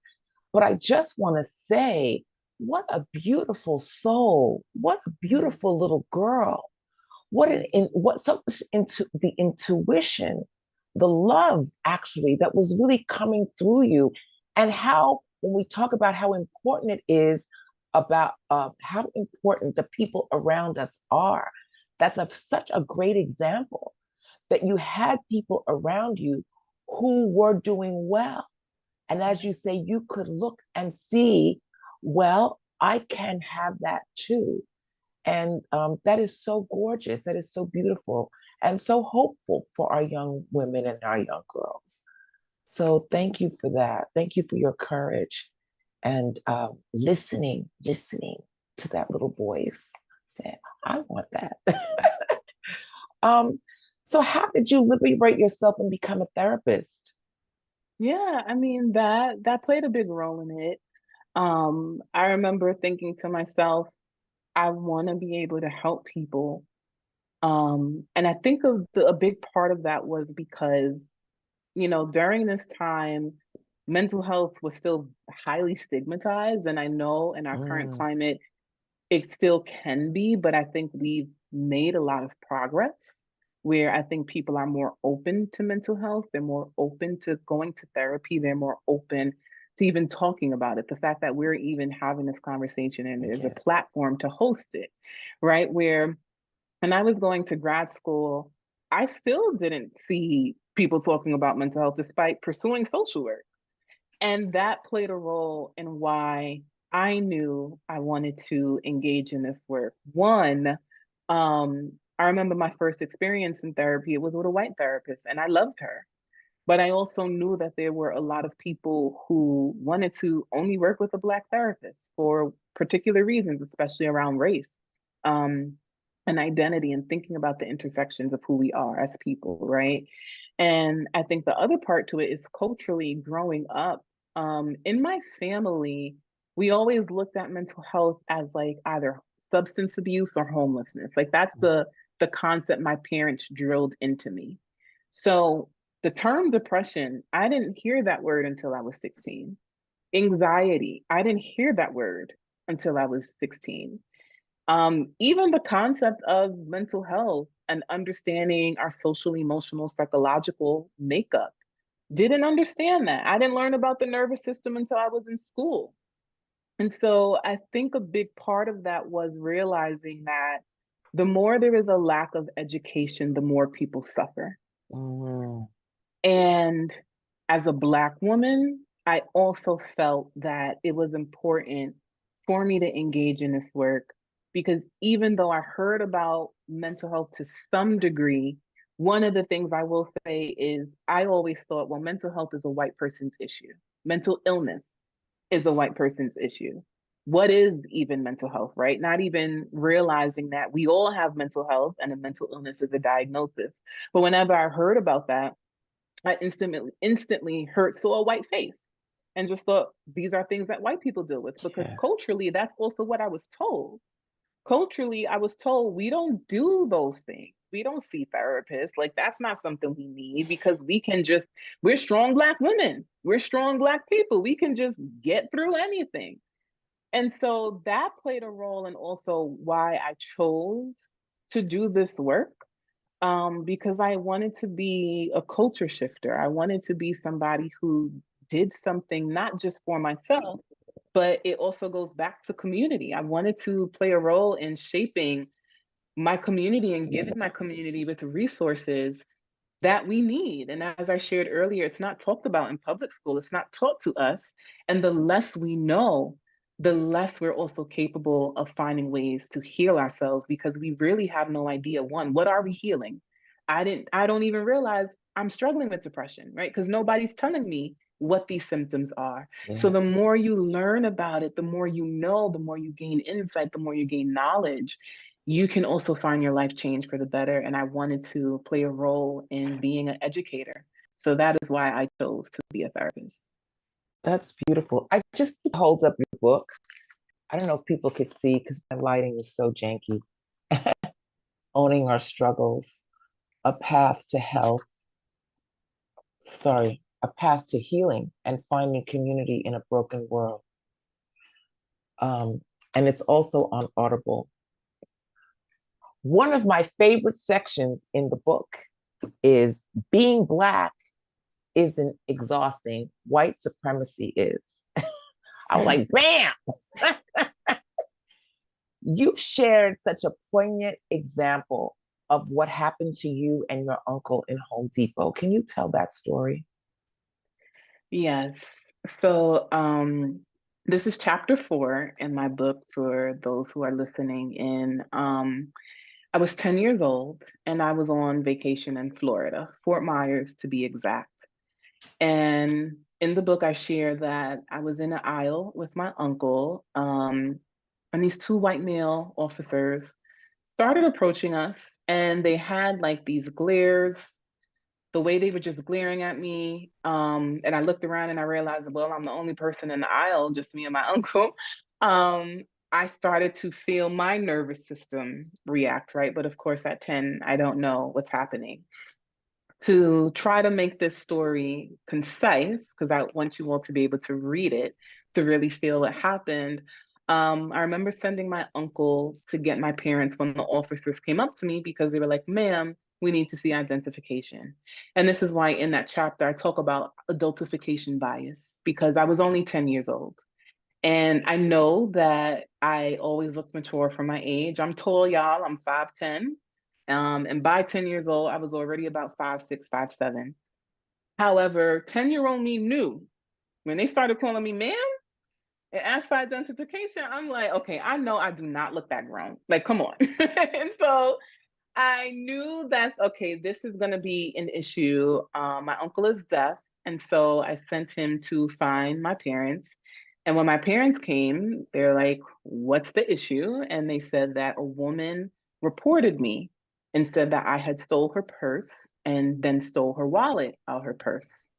Speaker 2: But I just want to say, what a beautiful soul. What a beautiful little girl. What so into the intuition, the love actually that was really coming through you. And how, when we talk about how important it is about how important the people around us are, that's such a great example that you had people around you who were doing well. And as you say, you could look and see, well, I can have that too. And that is so gorgeous. That is so beautiful and so hopeful for our young women and our young girls. So thank you for that. Thank you for your courage and listening to that little voice. Saying, I want that. So how did you liberate yourself and become a therapist?
Speaker 3: Yeah, I mean, that played a big role in it. I remember thinking to myself, I want to be able to help people. And I think a big part of that was because, you know, during this time, mental health was still highly stigmatized. And I know in our current climate, it still can be, but I think we've made a lot of progress where I think people are more open to mental health. They're more open to going to therapy. They're more open to even talking about it. The fact that we're even having this conversation and there's a platform to host it, right? Where when I was going to grad school, I still didn't see people talking about mental health despite pursuing social work. And that played a role in why I knew I wanted to engage in this work. One, I remember my first experience in therapy, it was with a white therapist, and I loved her. But I also knew that there were a lot of people who wanted to only work with a Black therapist for particular reasons, especially around race, um, and identity, and thinking about the intersections of who we are as people, right? And I think the other part to it is culturally growing up. In my family, we always looked at mental health as like either substance abuse or homelessness. Like that's the concept my parents drilled into me. So the term depression, I didn't hear that word until I was 16. Anxiety, I didn't hear that word until I was 16. Even the concept of mental health and understanding our social, emotional, psychological makeup, didn't understand that. I didn't learn about the nervous system until I was in school. And so I think a big part of that was realizing that the more there is a lack of education, the more people suffer.
Speaker 2: Mm,
Speaker 3: And as a Black woman, I also felt that it was important for me to engage in this work because even though I heard about mental health to some degree, one of the things I will say is I always thought, well, mental health is a white person's issue. Mental illness is a white person's issue. What is even mental health, right? Not even realizing that we all have mental health and a mental illness is a diagnosis. But whenever I heard about that, I instantly saw a white face and just thought these are things that white people deal with because
Speaker 2: yes.
Speaker 3: culturally, that's also what I was told. Culturally, I was told we don't do those things. We don't see therapists. Like that's not something we need because we're strong Black women. We're strong Black people. We can just get through anything. And so that played a role in also why I chose to do this work, because I wanted to be a culture shifter. I wanted to be somebody who did something not just for myself, but it also goes back to community. I wanted to play a role in shaping my community and giving my community with resources that we need. And as I shared earlier, it's not talked about in public school, it's not taught to us. And the less we know, the less we're also capable of finding ways to heal ourselves because we really have no idea. One, what are we healing? I don't even realize I'm struggling with depression, right? Because nobody's telling me what these symptoms are. So the
Speaker 2: Yes.
Speaker 3: more you learn about it, the more you know, the more you gain insight, the more you gain knowledge, you can also find your life change for the better. And I wanted to play a role in being an educator. So that is why I chose to be a therapist.
Speaker 2: That's beautiful. I just hold up your book. I don't know if people could see because my lighting is so janky. Owning our struggles, a path to health, a path to healing and finding community in a broken world. And it's also on Audible. One of my favorite sections in the book is being Black isn't exhausting, white supremacy is. I was like, bam! You've shared such a poignant example of what happened to you and your uncle in Home Depot. Can you tell that story?
Speaker 3: Yes. So this is chapter 4 in my book for those who are listening in. I was 10 years old and I was on vacation in Florida, Fort Myers to be exact. And in the book, I share that I was in an aisle with my uncle, and these two white male officers started approaching us, and they had like these glares, the way they were just glaring at me. And I looked around and I realized, well, I'm the only person in the aisle, just me and my uncle. Um, I started to feel my nervous system react, right? But of course, at 10, I don't know what's happening. To try to make this story concise, because I want you all to be able to read it to really feel what happened. I remember sending my uncle to get my parents when the officers came up to me because they were like, ma'am, we need to see identification. And this is why in that chapter I talk about adultification bias, because I was only 10 years old. And I know that I always looked mature for my age. I'm tall, y'all. I'm 5'10". And by 10 years old, I was already about 5'6", 5'7". However, 10-year-old me knew when they started calling me ma'am And as for identification, I'm like, okay, I know I do not look that grown. Like, come on. And so I knew that, okay, this is going to be an issue. My uncle is deaf. And so I sent him to find my parents. And when my parents came, they're like, what's the issue? And they said that a woman reported me and said that I had stole her purse and then stole her wallet out her purse.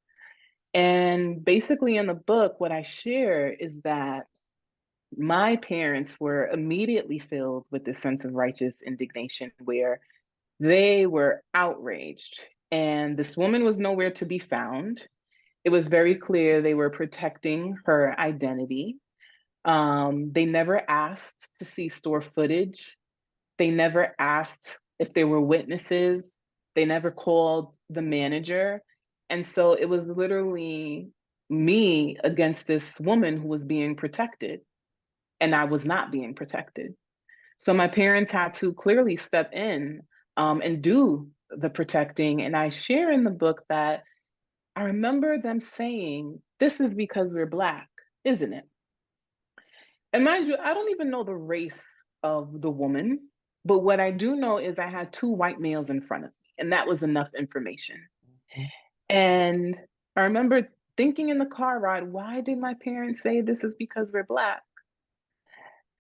Speaker 3: And basically in the book, what I share is that my parents were immediately filled with this sense of righteous indignation where they were outraged, and this woman was nowhere to be found. It was very clear they were protecting her identity. They never asked to see store footage. They never asked if there were witnesses. They never called the manager. And so it was literally me against this woman who was being protected, and I was not being protected. So my parents had to clearly step in and do the protecting. And I share in the book that I remember them saying, this is because we're Black, isn't it? And mind you, I don't even know the race of the woman, but what I do know is I had two white males in front of me, and that was enough information.
Speaker 2: Mhm.
Speaker 3: And I remember thinking in the car ride, why did my parents say this is because we're Black?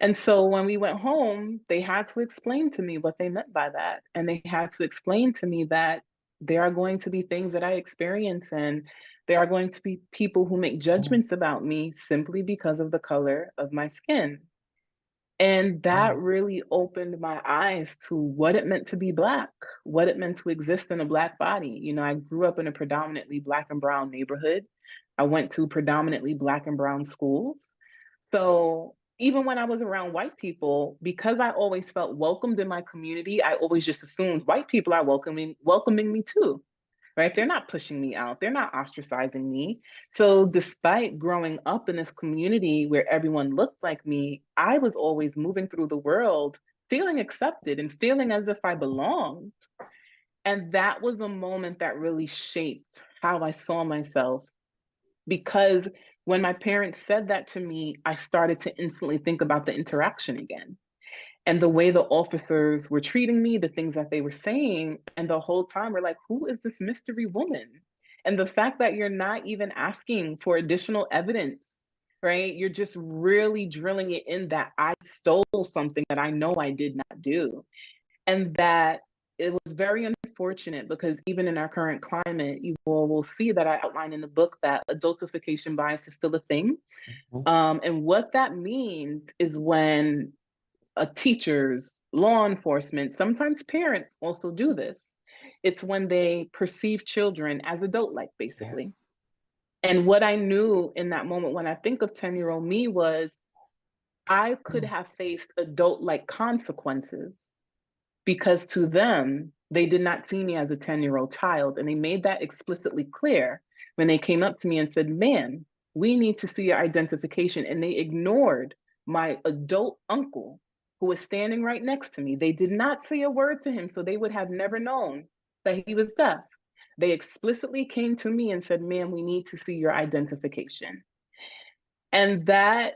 Speaker 3: And so when we went home, they had to explain to me what they meant by that. And they had to explain to me that there are going to be things that I experience, and there are going to be people who make judgments about me simply because of the color of my skin. And that really opened my eyes to what it meant to be Black, what it meant to exist in a Black body. You know, I grew up in a predominantly Black and brown neighborhood. I went to predominantly Black and brown schools. So even when I was around white people, because I always felt welcomed in my community, I always just assumed white people are welcoming me too, right? They're not pushing me out. They're not ostracizing me. So despite growing up in this community where everyone looked like me, I was always moving through the world feeling accepted and feeling as if I belonged. And that was a moment that really shaped how I saw myself, because when my parents said that to me, I started to instantly think about the interaction again and the way the officers were treating me, the things that they were saying. And the whole time we're like, who is this mystery woman? And the fact that you're not even asking for additional evidence, right? You're just really drilling it in that I stole something that I know I did not do. And that it was very unfortunate because even in our current climate, you will see that I outline in the book that adultification bias is still a thing. And what that means is when teachers, law enforcement, sometimes parents also do this. It's when they perceive children as adult-like, basically.
Speaker 2: Yes.
Speaker 3: And what I knew in that moment when I think of 10-year-old me was I could have faced adult-like consequences, because to them, they did not see me as a 10-year-old child. And they made that explicitly clear when they came up to me and said, "Man, we need to see your identification." And they ignored my adult uncle who was standing right next to me. They did not say a word to him, so they would have never known that he was deaf. They explicitly came to me and said, "Man, we need to see your identification." And that,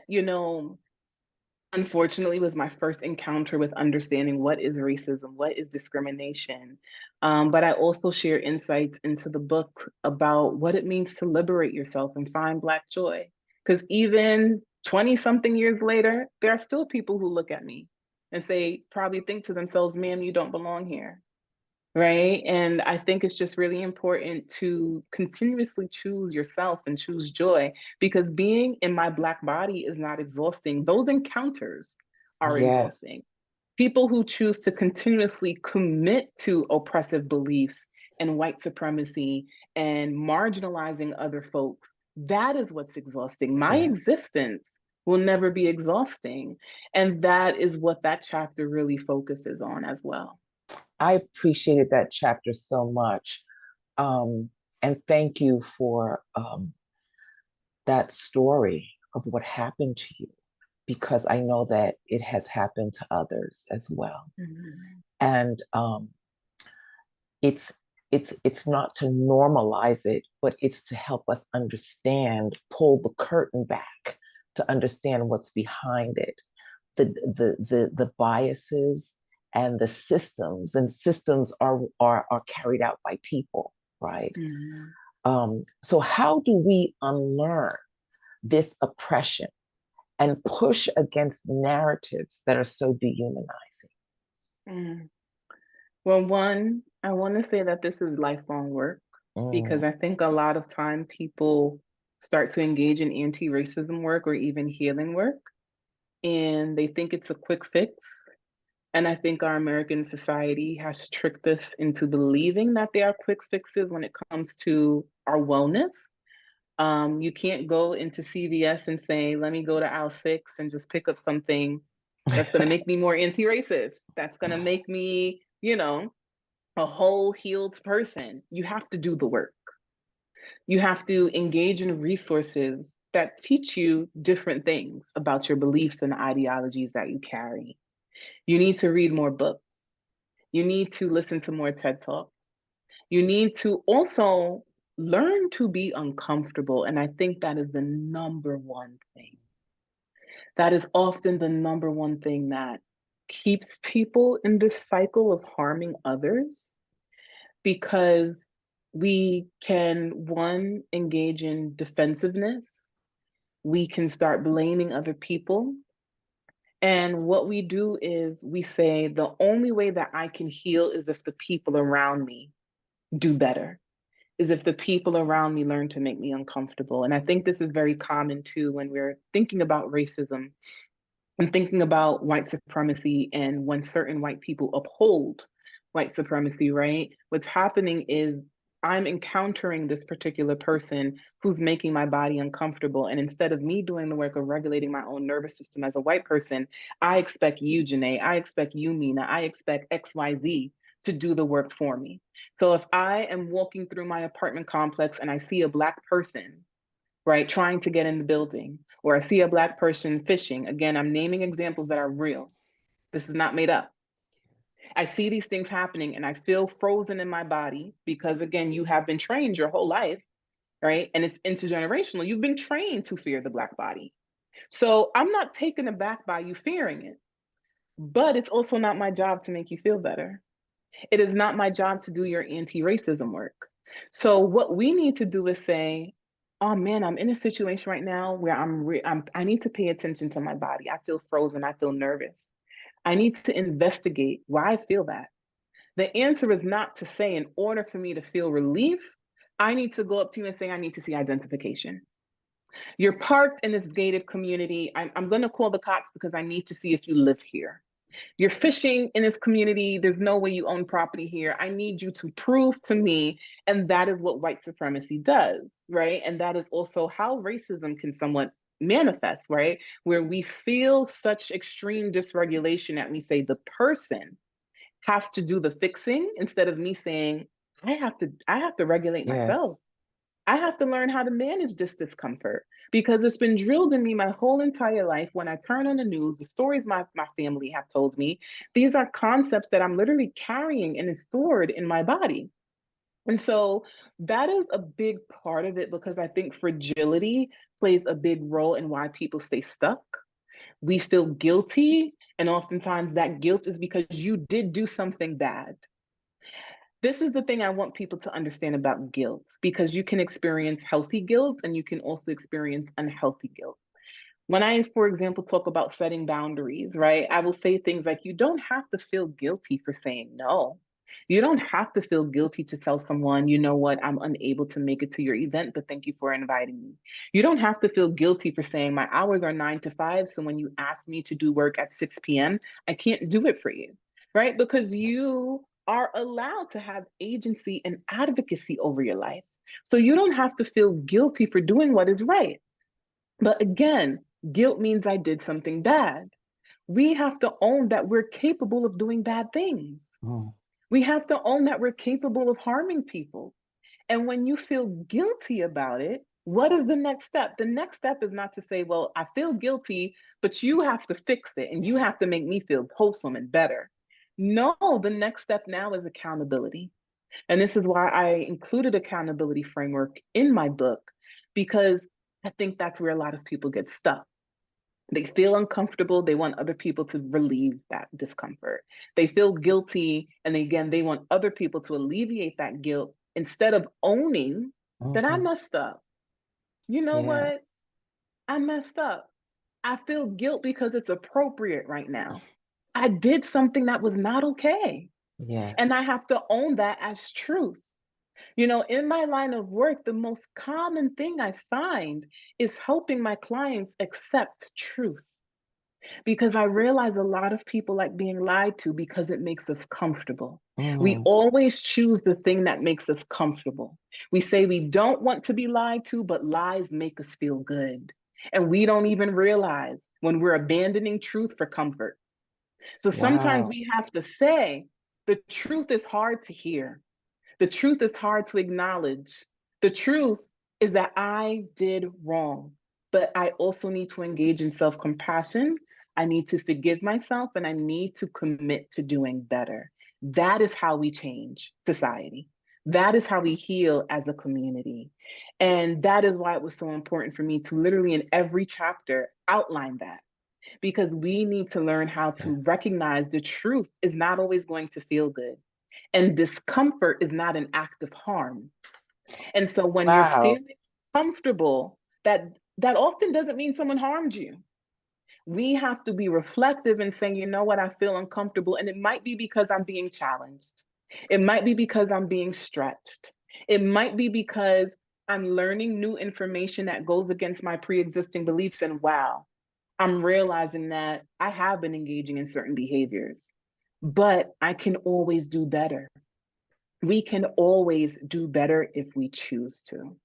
Speaker 3: unfortunately, was my first encounter with understanding what is racism, what is discrimination. But I also share insights into the book about what it means to liberate yourself and find Black joy. Because even 20 something years later, there are still people who look at me and say, probably think to themselves, "Ma'am, you don't belong here." Right. And I think it's just really important to continuously choose yourself and choose joy, because being in my Black body is not exhausting. Those encounters are
Speaker 2: Yes.
Speaker 3: exhausting. People who choose to continuously commit to oppressive beliefs and white supremacy and marginalizing other folks, that is what's exhausting. My
Speaker 2: Yes.
Speaker 3: existence will never be exhausting. And that is what that chapter really focuses on as well.
Speaker 2: I appreciated that chapter so much. And thank you for that story of what happened to you, because I know that it has happened to others as well.
Speaker 3: Mhm.
Speaker 2: And it's it's not to normalize it, but it's to help us understand, pull the curtain back to understand what's behind it, the biases and the systems, and systems are carried out by people, right? So how do we unlearn this oppression and push against narratives that are so dehumanizing?
Speaker 3: Well, one, I want to say that this is lifelong work, because I think a lot of time people start to engage in anti-racism work or even healing work, and they think it's a quick fix. And I think our American society has tricked us into believing that they are quick fixes when it comes to our wellness. You can't go into CVS and say, let me go to aisle 6 and just pick up something that's going to make me more anti-racist. That's going to make me, a whole healed person. You have to do the work. You have to engage in resources that teach you different things about your beliefs and ideologies that you carry. You need to read more books. You need to listen to more TED Talks. You need to also learn to be uncomfortable. And I think that is the number one thing. That is often the number one thing that keeps people in this cycle of harming others, because we can, one, engage in defensiveness. We can start blaming other people. And what we do is we say, the only way that I can heal is if the people around me do better, is if the people around me learn to make me uncomfortable. And I think this is very common too when we're thinking about racism and thinking about white supremacy, and when certain white people uphold white supremacy, right? What's happening is I'm encountering this particular person who's making my body uncomfortable. And instead of me doing the work of regulating my own nervous system as a white person, I expect you, Janae, I expect you, Minaa, I expect XYZ to do the work for me. So if I am walking through my apartment complex and I see a Black person, right, trying to get in the building, or I see a Black person fishing, again, I'm naming examples that are real. This is not made up. I see these things happening and I feel frozen in my body because, again, you have been trained your whole life, right? And it's intergenerational. You've been trained to fear the Black body. So I'm not taken aback by you fearing it, but it's also not my job to make you feel better. It is not my job to do your anti-racism work. So what we need to do is say, oh man, I'm in a situation right now where I need to pay attention to my body. I feel frozen. I feel nervous. I need to investigate why I feel that. The answer is not to say, in order for me to feel relief, I need to go up to you and say, I need to see identification. You're parked in this gated community. I'm going to call the cops because I need to see if you live here. You're fishing in this community. There's no way you own property here. I need you to prove to me. And that is what white supremacy does, right? And that is also how racism can somewhat manifest, right? Where we feel such extreme dysregulation that we say the person has to do the fixing, instead of me saying, I have to regulate myself. I have to learn how to manage this discomfort, because it's been drilled in me my whole entire life. When I turn on the news, the stories my family have told me, these are concepts that I'm literally carrying and is stored in my body. And so that is a big part of it, because I think fragility plays a big role in why people stay stuck. We feel guilty, and oftentimes that guilt is because you did do something bad. This is the thing I want people to understand about guilt, because you can experience healthy guilt and you can also experience unhealthy guilt. When I, for example, talk about setting boundaries, right, I will say things like, you don't have to feel guilty for saying no. You don't have to feel guilty to tell someone, you know what, I'm unable to make it to your event, but thank you for inviting me. You don't have to feel guilty for saying, my hours are 9 to 5. So when you ask me to do work at 6 p.m., I can't do it for you, right? Because you are allowed to have agency and advocacy over your life. So you don't have to feel guilty for doing what is right. But again, guilt means I did something bad. We have to own that we're capable of doing bad things. We have to own that we're capable of harming people. And when you feel guilty about it, what is the next step? The next step is not to say, well, I feel guilty, but you have to fix it and you have to make me feel wholesome and better. No, the next step now is accountability. And this is why I included accountability framework in my book, because I think that's where a lot of people get stuck. They feel uncomfortable. They want other people to relieve that discomfort. They feel guilty. And again, they want other people to alleviate that guilt instead of owning that I messed up. You know what?
Speaker 2: Yes.
Speaker 3: I messed up. I feel guilt because it's appropriate right now. I did something that was not okay.
Speaker 2: Yes.
Speaker 3: And I have to own that as truth. You know, in my line of work, the most common thing I find is helping my clients accept truth, because I realize a lot of people like being lied to because it makes us comfortable. We always choose the thing that makes us comfortable. We say we don't want to be lied to, but lies make us feel good. And we don't even realize when we're abandoning truth for comfort. So sometimes
Speaker 2: Wow.
Speaker 3: we have to say, the truth is hard to hear. The truth is hard to acknowledge. The truth is that I did wrong, but I also need to engage in self-compassion. I need to forgive myself, and I need to commit to doing better. That is how we change society. That is how we heal as a community. And that is why it was so important for me to literally in every chapter outline that, because we need to learn how to
Speaker 2: Yes.
Speaker 3: recognize the truth is not always going to feel good. And discomfort is not an act of harm. And so when you're
Speaker 2: Wow.
Speaker 3: feeling comfortable, that often doesn't mean someone harmed you. We have to be reflective and saying, you know what, I feel uncomfortable. And it might be because I'm being challenged. It might be because I'm being stretched. It might be because I'm learning new information that goes against my pre-existing beliefs. And wow, I'm realizing that I have been engaging in certain behaviors, but I can always do better. We can always do better if we choose to.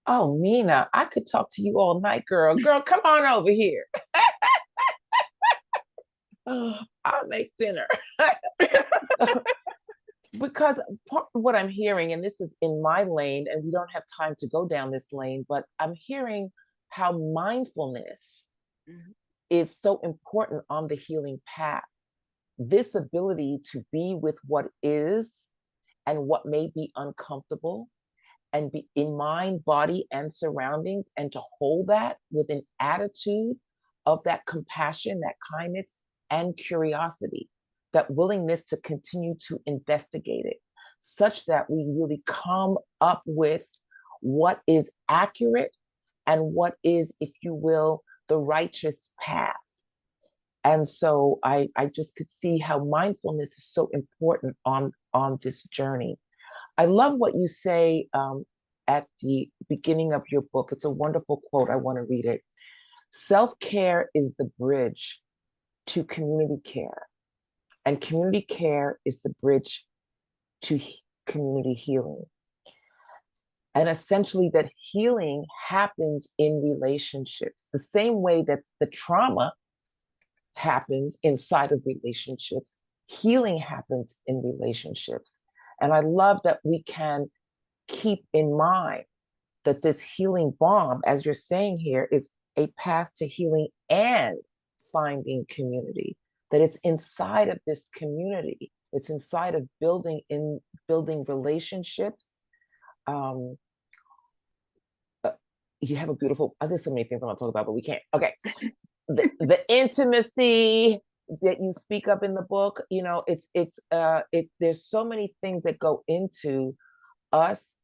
Speaker 2: Oh, Minaa, I could talk to you all night, girl. Girl, come on over here. Oh, I'll make dinner. Because part of what I'm hearing, and this is in my lane, and we don't have time to go down this lane, but I'm hearing how mindfulness
Speaker 3: Mhm.
Speaker 2: is so important on the healing path. This ability to be with what is and what may be uncomfortable, and be in mind, body, and surroundings, and to hold that with an attitude of that compassion, that kindness, and curiosity, that willingness to continue to investigate it, such that we really come up with what is accurate and what is, if you will, the righteous path. And so I just could see how mindfulness is so important on this journey. I love what you say at the beginning of your book. It's a wonderful quote. I want to read it. Self-care is the bridge to community care, and community care is the bridge to community healing. And essentially, that healing happens in relationships, the same way that the trauma happens inside of relationships, healing happens in relationships. And I love that we can keep in mind that this healing bomb, as you're saying here, is a path to healing and finding community. That it's inside of this community. It's inside of building relationships. Um, you have a beautiful. There's so many things I want to talk about, but we can't. Okay, the intimacy that you speak of in the book. You know, there's so many things that go into us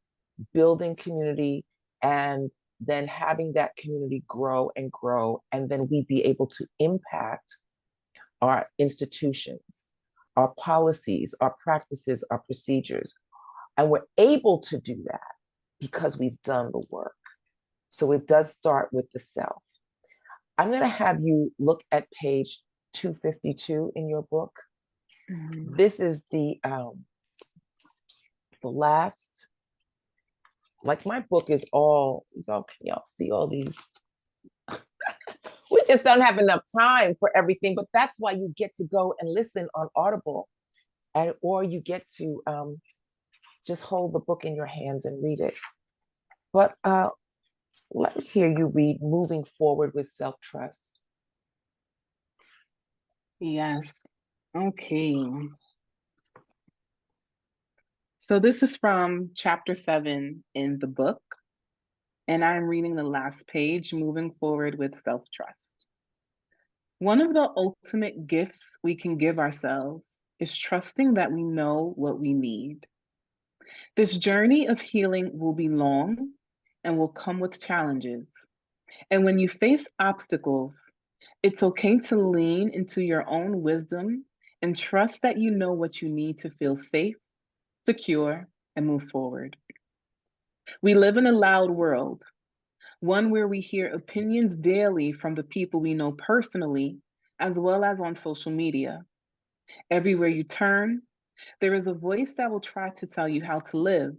Speaker 2: building community, and then having that community grow and grow, and then we be able to impact our institutions, our policies, our practices, our procedures. And we're able to do that because we've done the work. So it does start with the self. I'm going to have you look at page 252 in your book.
Speaker 3: Mhm.
Speaker 2: This is the last, like my book is all, can y'all see all these? We just don't have enough time for everything, but that's why you get to go and listen on Audible, or you get to just hold the book in your hands and read it. But let me hear you read Moving Forward with Self-Trust.
Speaker 3: Yes. Okay. So this is from chapter 7 in the book, and I'm reading the last page, Moving Forward with Self-Trust. One of the ultimate gifts we can give ourselves is trusting that we know what we need. This journey of healing will be long and will come with challenges. And when you face obstacles, it's okay to lean into your own wisdom and trust that you know what you need to feel safe, secure, and move forward. We live in a loud world, one where we hear opinions daily from the people we know personally, as well as on social media. Everywhere you turn, there is a voice that will try to tell you how to live.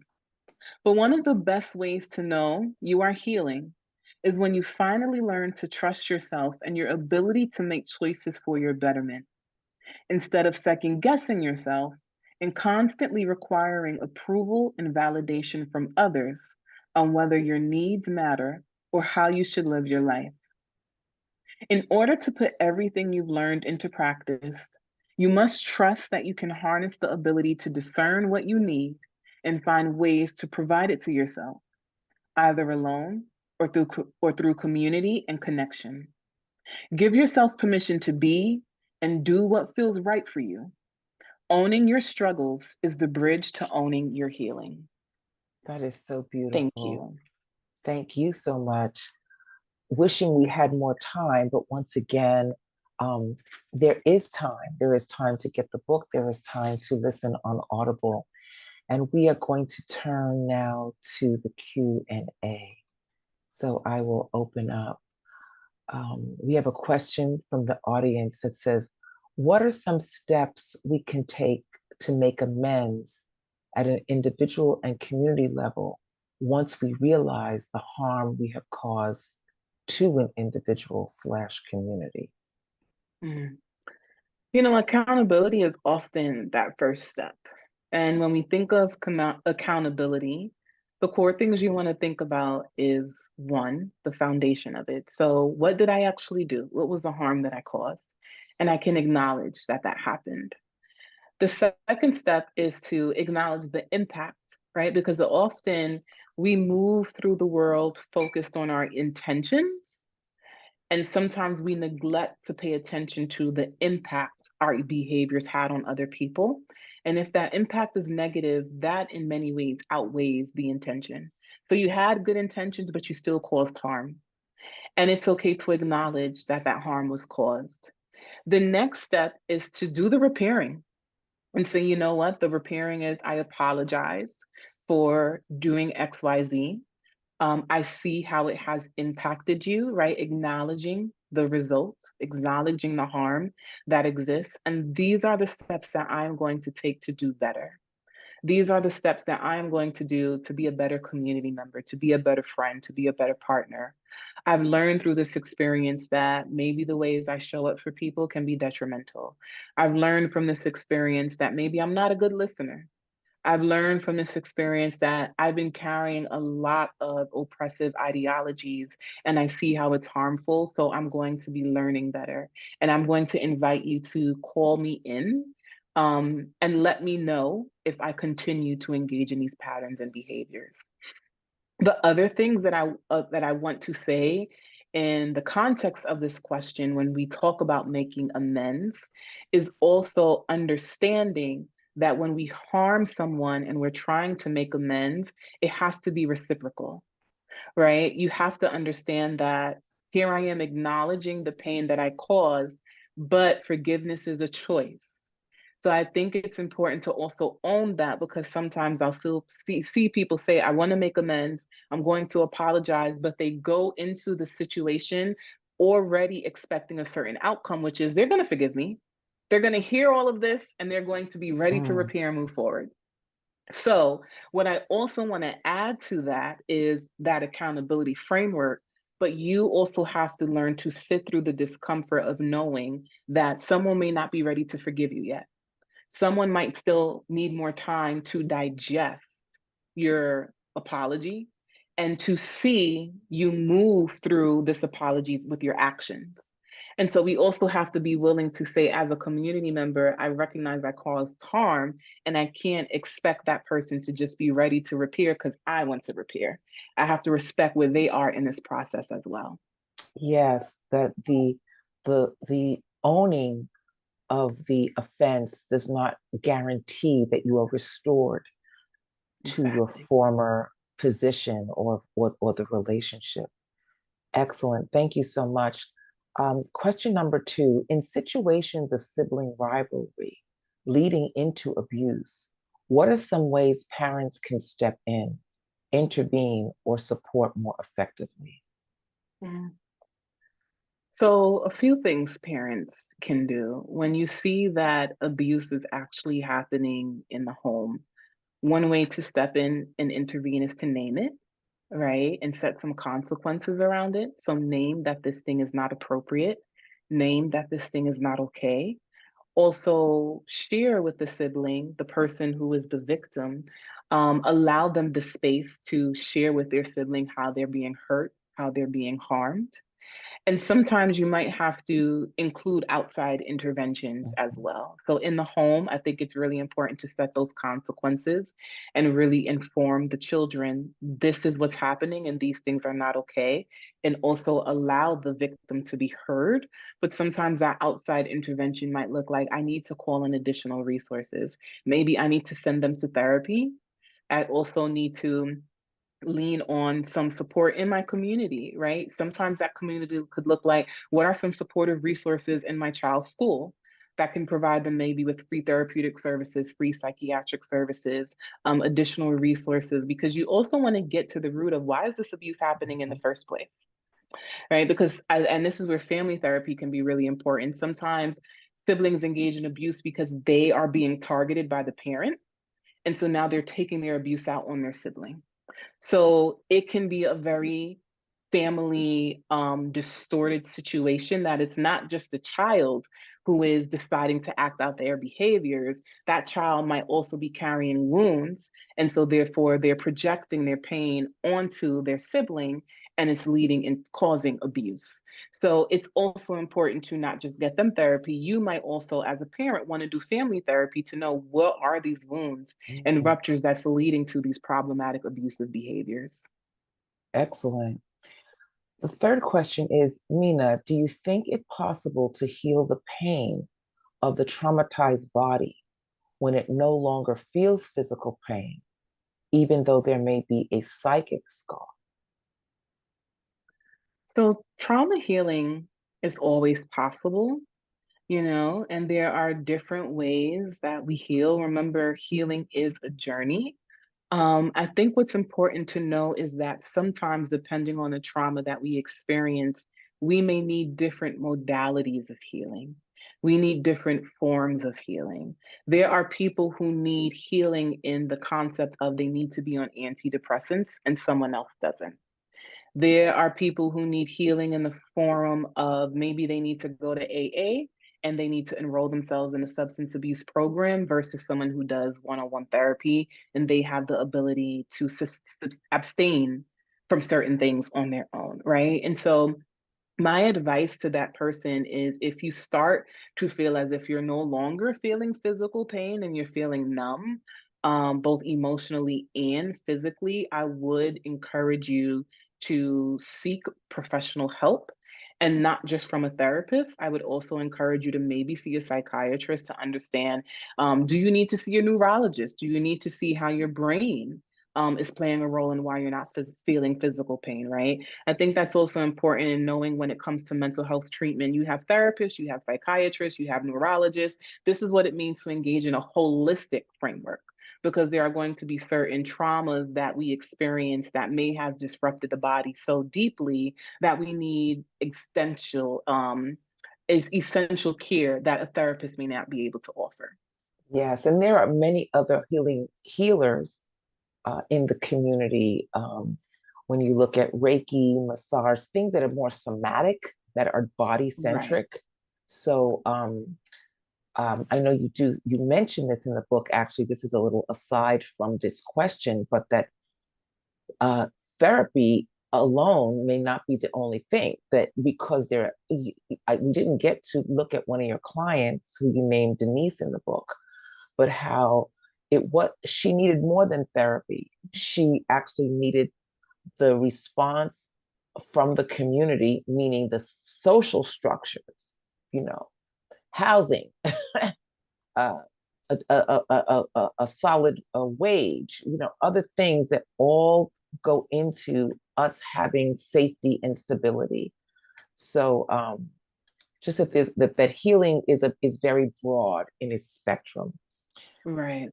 Speaker 3: But one of the best ways to know you are healing is when you finally learn to trust yourself and your ability to make choices for your betterment. Instead of second guessing yourself and constantly requiring approval and validation from others on whether your needs matter or how you should live your life. In order to put everything you've learned into practice, you must trust that you can harness the ability to discern what you need and find ways to provide it to yourself, either alone or through community and connection. Give yourself permission to be and do what feels right for you. Owning your struggles is the bridge to owning your healing.
Speaker 2: That is so
Speaker 3: Thank
Speaker 2: beautiful.
Speaker 3: you.
Speaker 2: Thank you so much. Wishing we had more time, but once again, there is time. There is time to get the book. There is time to listen on Audible. And we are going to turn now to the Q&A. So I will open up. We have a question from the audience that says, what are some steps we can take to make amends at an individual and community level once we realize the harm we have caused to an individual/community?
Speaker 3: Mm. You know, accountability is often that first step. And when we think of accountability, the core things you want to think about is one, the foundation of it. So, what did I actually do? What was the harm that I caused? And I can acknowledge that that happened. The second step is to acknowledge the impact, right? Because often we move through the world focused on our intentions, and sometimes we neglect to pay attention to the impact our behaviors had on other people. And if that impact is negative, that in many ways outweighs the intention. So you had good intentions, but you still caused harm. And it's okay to acknowledge that that harm was caused. The next step is to do the repairing and say, you know what, the repairing is I apologize for doing XYZ. I see how it has impacted you, right? Acknowledging the result, acknowledging the harm that exists. And these are the steps that I'm going to take to do better. These are the steps that I'm going to do to be a better community member, to be a better friend, to be a better partner. I've learned through this experience that maybe the ways I show up for people can be detrimental. I've learned from this experience that maybe I'm not a good listener. I've learned from this experience that I've been carrying a lot of oppressive ideologies and I see how it's harmful. So I'm going to be learning better. And I'm going to invite you to call me in and let me know if I continue to engage in these patterns and behaviors. The other things that I want to say in the context of this question, when we talk about making amends, is also understanding that when we harm someone and we're trying to make amends, it has to be reciprocal, right? You have to understand that here I am acknowledging the pain that I caused, but forgiveness is a choice. So I think it's important to also own that, because sometimes I'll see people say, I want to make amends, I'm going to apologize, but they go into the situation already expecting a certain outcome, which is they're going to forgive me. They're going to hear all of this and they're going to be ready to repair and move forward. So what I also want to add to that is that accountability framework, but you also have to learn to sit through the discomfort of knowing that someone may not be ready to forgive you yet. Someone might still need more time to digest your apology and to see you move through this apology with your actions. And so we also have to be willing to say, as a community member, I recognize I caused harm and I can't expect that person to just be ready to repair because I want to repair. I have to respect where they are in this process as well.
Speaker 2: Yes, that the the owning of the offense does not guarantee that you are restored to your
Speaker 3: Exactly.
Speaker 2: former position or the relationship. Excellent. Thank you so much. Question number 2, in situations of sibling rivalry leading into abuse, what are some ways parents can step in, intervene, or support more effectively?
Speaker 3: Mm. So, a few things parents can do when you see that abuse is actually happening in the home. One way to step in and intervene is to name it, right? And set some consequences around it. So, name that this thing is not appropriate, name that this thing is not okay. Also, share with the sibling, the person who is the victim, allow them the space to share with their sibling how they're being hurt, how they're being harmed. And sometimes you might have to include outside interventions as
Speaker 2: Mhm.
Speaker 3: well. So in the home, I think it's really important to set those consequences and really inform the children, this is what's happening and these things are not okay. And also allow the victim to be heard. But sometimes that outside intervention might look like, I need to call in additional resources. Maybe I need to send them to therapy. I also need to lean on some support in my community, right? Sometimes that community could look like, what are some supportive resources in my child's school that can provide them maybe with free therapeutic services, free psychiatric services, additional resources, because you also want to get to the root of why is this abuse happening in the first place, right? Because, and this is where family therapy can be really important. Sometimes siblings engage in abuse because they are being targeted by the parent. And so now they're taking their abuse out on their sibling. So it can be a very family distorted situation that it's not just the child who is deciding to act out their behaviors. That child might also be carrying wounds. And so therefore they're projecting their pain onto their sibling and it's leading and causing abuse. So it's also important to not just get them therapy. You might also, as a parent, want to do family therapy to know what are these wounds and
Speaker 2: Mhm.
Speaker 3: ruptures that's leading to these problematic abusive behaviors.
Speaker 2: Excellent. The third question is, Minaa, do you think it possible to heal the pain of the traumatized body when it no longer feels physical pain, even though there may be a psychic scar?
Speaker 3: So trauma healing is always possible, and there are different ways that we heal. Remember, healing is a journey. I think what's important to know is that sometimes, depending on the trauma that we experience, we may need different modalities of healing. We need different forms of healing. There are people who need healing in the concept of they need to be on antidepressants and someone else doesn't. There are people who need healing in the form of maybe they need to go to AA and they need to enroll themselves in a substance abuse program versus someone who does one-on-one therapy and they have the ability to abstain from certain things on their own, right? And so my advice to that person is if you start to feel as if you're no longer feeling physical pain and you're feeling numb, both emotionally and physically, I would encourage you to seek professional help and not just from a therapist. I would also encourage you to maybe see a psychiatrist to understand, do you need to see a neurologist? Do you need to see how your brain is playing a role in why you're not feeling physical pain, right? I think that's also important in knowing when it comes to mental health treatment. You have therapists, you have psychiatrists, you have neurologists. This is what it means to engage in a holistic framework because there are going to be certain traumas that we experience that may have disrupted the body so deeply that we need essential care that a therapist may not be able to offer.
Speaker 2: Yes, and there are many other healers in the community. When you look at Reiki, massage, things that are more somatic, that are body
Speaker 3: Right.
Speaker 2: centric. So I know you mentioned this in the book. Actually, this is a little aside from this question, but that uh, therapy alone may not be the only thing. That because we didn't get to look at one of your clients who you named Denise in the book, but how what she needed more than therapy. She actually needed the response from the community, meaning the social structures you know, housing, uh, a solid wage, other things that all go into us having safety and stability. So just that that healing is very broad in its spectrum.
Speaker 3: Right.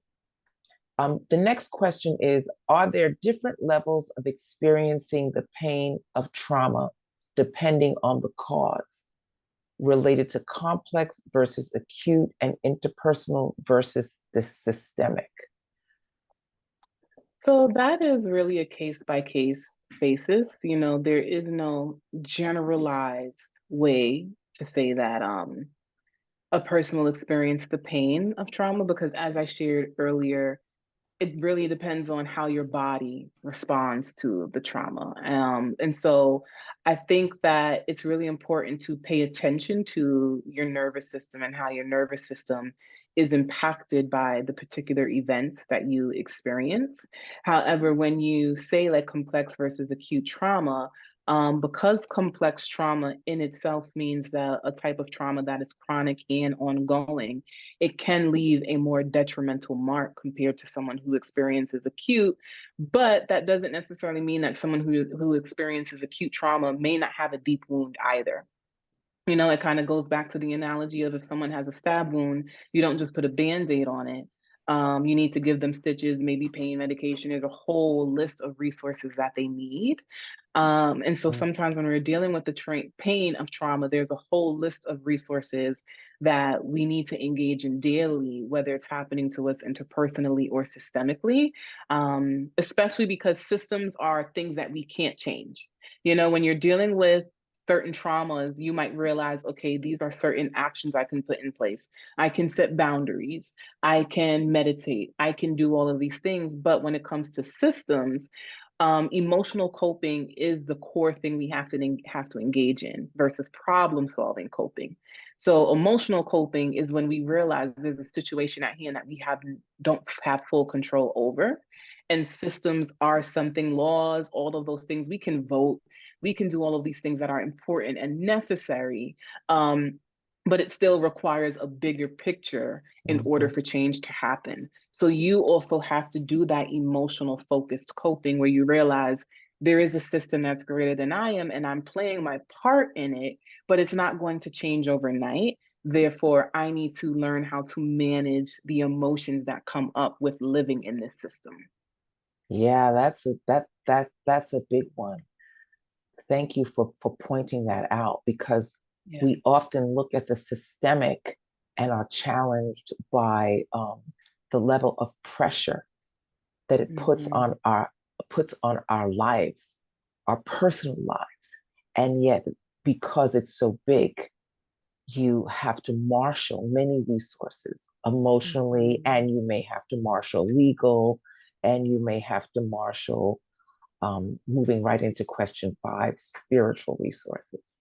Speaker 2: The next question is, are there different levels of experiencing the pain of trauma depending on the cause, related to complex versus acute and interpersonal versus the systemic?
Speaker 3: So that is really a case by case basis. There is no generalized way to say that a person will experience the pain of trauma, because as I shared earlier, it really depends on how your body responds to the trauma. And so I think that it's really important to pay attention to your nervous system and how your nervous system is impacted by the particular events that you experience. However, when you say like complex versus acute trauma, because complex trauma in itself means that a type of trauma that is chronic and ongoing, it can leave a more detrimental mark compared to someone who experiences acute. But that doesn't necessarily mean that someone who experiences acute trauma may not have a deep wound either. It kind of goes back to the analogy of if someone has a stab wound, you don't just put a Band-Aid on it. You need to give them stitches, maybe pain medication. There's a whole list of resources that they need. And so sometimes when we're dealing with the pain of trauma, there's a whole list of resources that we need to engage in daily, whether it's happening to us interpersonally or systemically, especially because systems are things that we can't change. When you're dealing with certain traumas, you might realize, okay, these are certain actions I can put in place. I can set boundaries. I can meditate. I can do all of these things. But when it comes to systems, emotional coping is the core thing we have to engage in versus problem solving coping. So emotional coping is when we realize there's a situation at hand that we don't have full control over. And systems are something, laws, all of those things. We can vote, we can do all of these things that are important and necessary. But it still requires a bigger picture in order for change to happen. So you also have to do that emotional focused coping where you realize there is a system that's greater than I am and I'm playing my part in it, but it's not going to change overnight. Therefore, I need to learn how to manage the emotions that come up with living in this system.
Speaker 2: Yeah, that's a big one. Thank you for pointing that out, because we often look at the systemic and are challenged by the level of pressure that it puts on our lives, our personal lives. And yet, because it's so big, you have to marshal many resources emotionally, and you may have to marshal legal, and you may have to marshal, moving right into question 5, spiritual resources.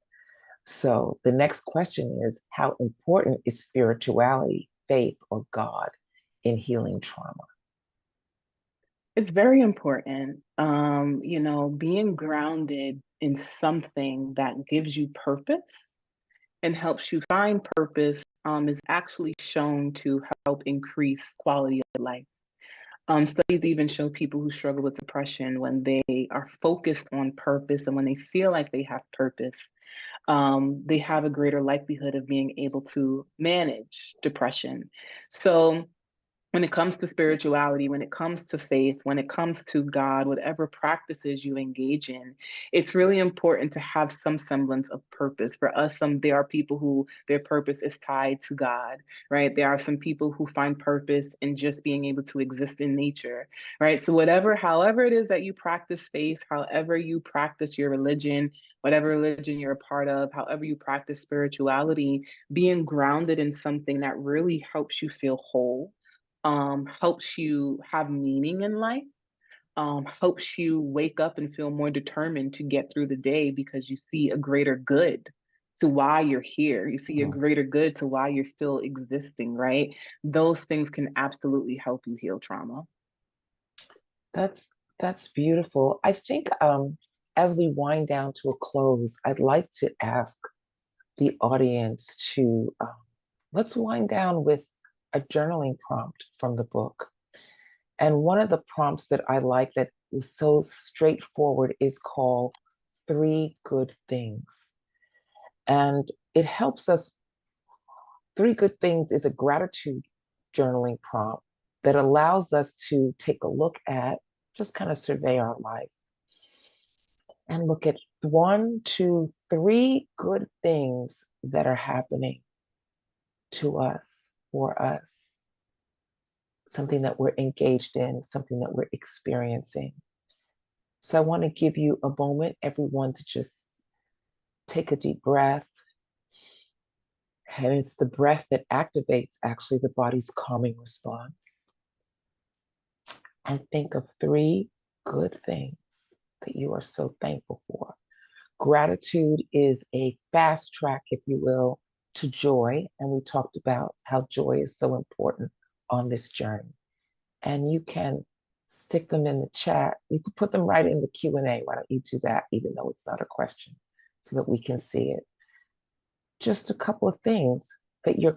Speaker 2: So the next question is, how important is spirituality, faith, or God in healing trauma?
Speaker 3: It's very important. Being grounded in something that gives you purpose and helps you find purpose is actually shown to help increase quality of life. Studies even show people who struggle with depression, when they are focused on purpose and when they feel like they have purpose, they have a greater likelihood of being able to manage depression. So when it comes to spirituality, when it comes to faith, when it comes to God, whatever practices you engage in, it's really important to have some semblance of purpose. For us, there are people who their purpose is tied to God, right? There are some people who find purpose in just being able to exist in nature, right? So however it is that you practice faith, however you practice your religion, whatever religion you're a part of, however you practice spirituality, being grounded in something that really helps you feel whole, helps you have meaning in life, helps you wake up and feel more determined to get through the day because you see a greater good to why you're here. You see a greater good to why you're still existing, right? Those things can absolutely help you heal trauma.
Speaker 2: That's beautiful. I think as we wind down to a close, I'd like to ask the audience to, let's wind down with a journaling prompt from the book. And one of the prompts that I like that was so straightforward is called 3 Good Things. And it helps us. 3 Good Things is a gratitude journaling prompt that allows us to take a look at, just kind of survey our life and look at 1, 2, 3 good things that are happening to us, for us, something that we're engaged in, something that we're experiencing. So I want to give you a moment, everyone, to just take a deep breath. And it's the breath that activates actually the body's calming response. And think of 3 good things that you are so thankful for. Gratitude is a fast track, if you will, to joy. And we talked about how joy is so important on this journey. And you can stick them in the chat. You can put them right in the Q&A. Why don't you do that, even though it's not a question, so that we can see it. Just a couple of things that you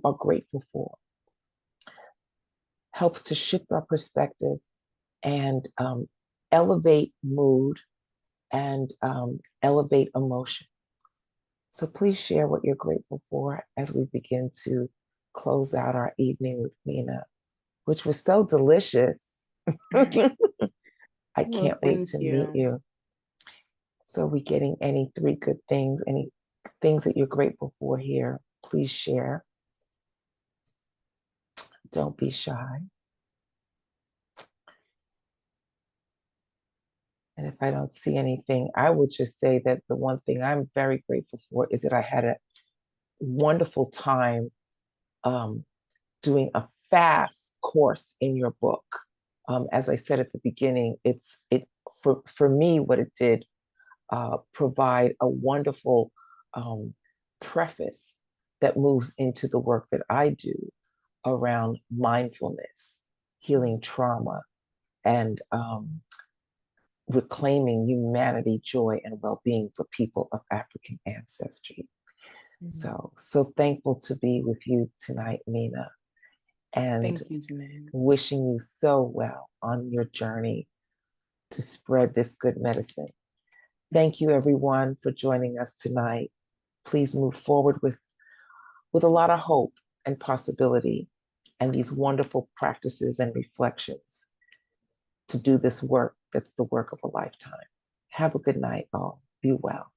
Speaker 2: are grateful for. Helps to shift our perspective and elevate mood and elevate emotion. So please share what you're grateful for as we begin to close out our evening with Minaa, which was so delicious. I can't wait to meet you. So we're getting any 3 good things, any things that you're grateful for here, please share. Don't be shy. And if I don't see anything, I would just say that the one thing I'm very grateful for is that I had a wonderful time doing a fast course in your book. As I said at the beginning, for me, what it did provide a wonderful preface that moves into the work that I do around mindfulness, healing trauma, and reclaiming humanity, joy, and well-being for people of African ancestry. So thankful to be with you tonight, Minaa, and
Speaker 3: Thank you, Janae.
Speaker 2: wishing you so well on your journey to spread this good medicine. Thank you, everyone, for joining us tonight. Please move forward with a lot of hope and possibility and these wonderful practices and reflections to do this work that's the work of a lifetime. Have a good night, all. Be well.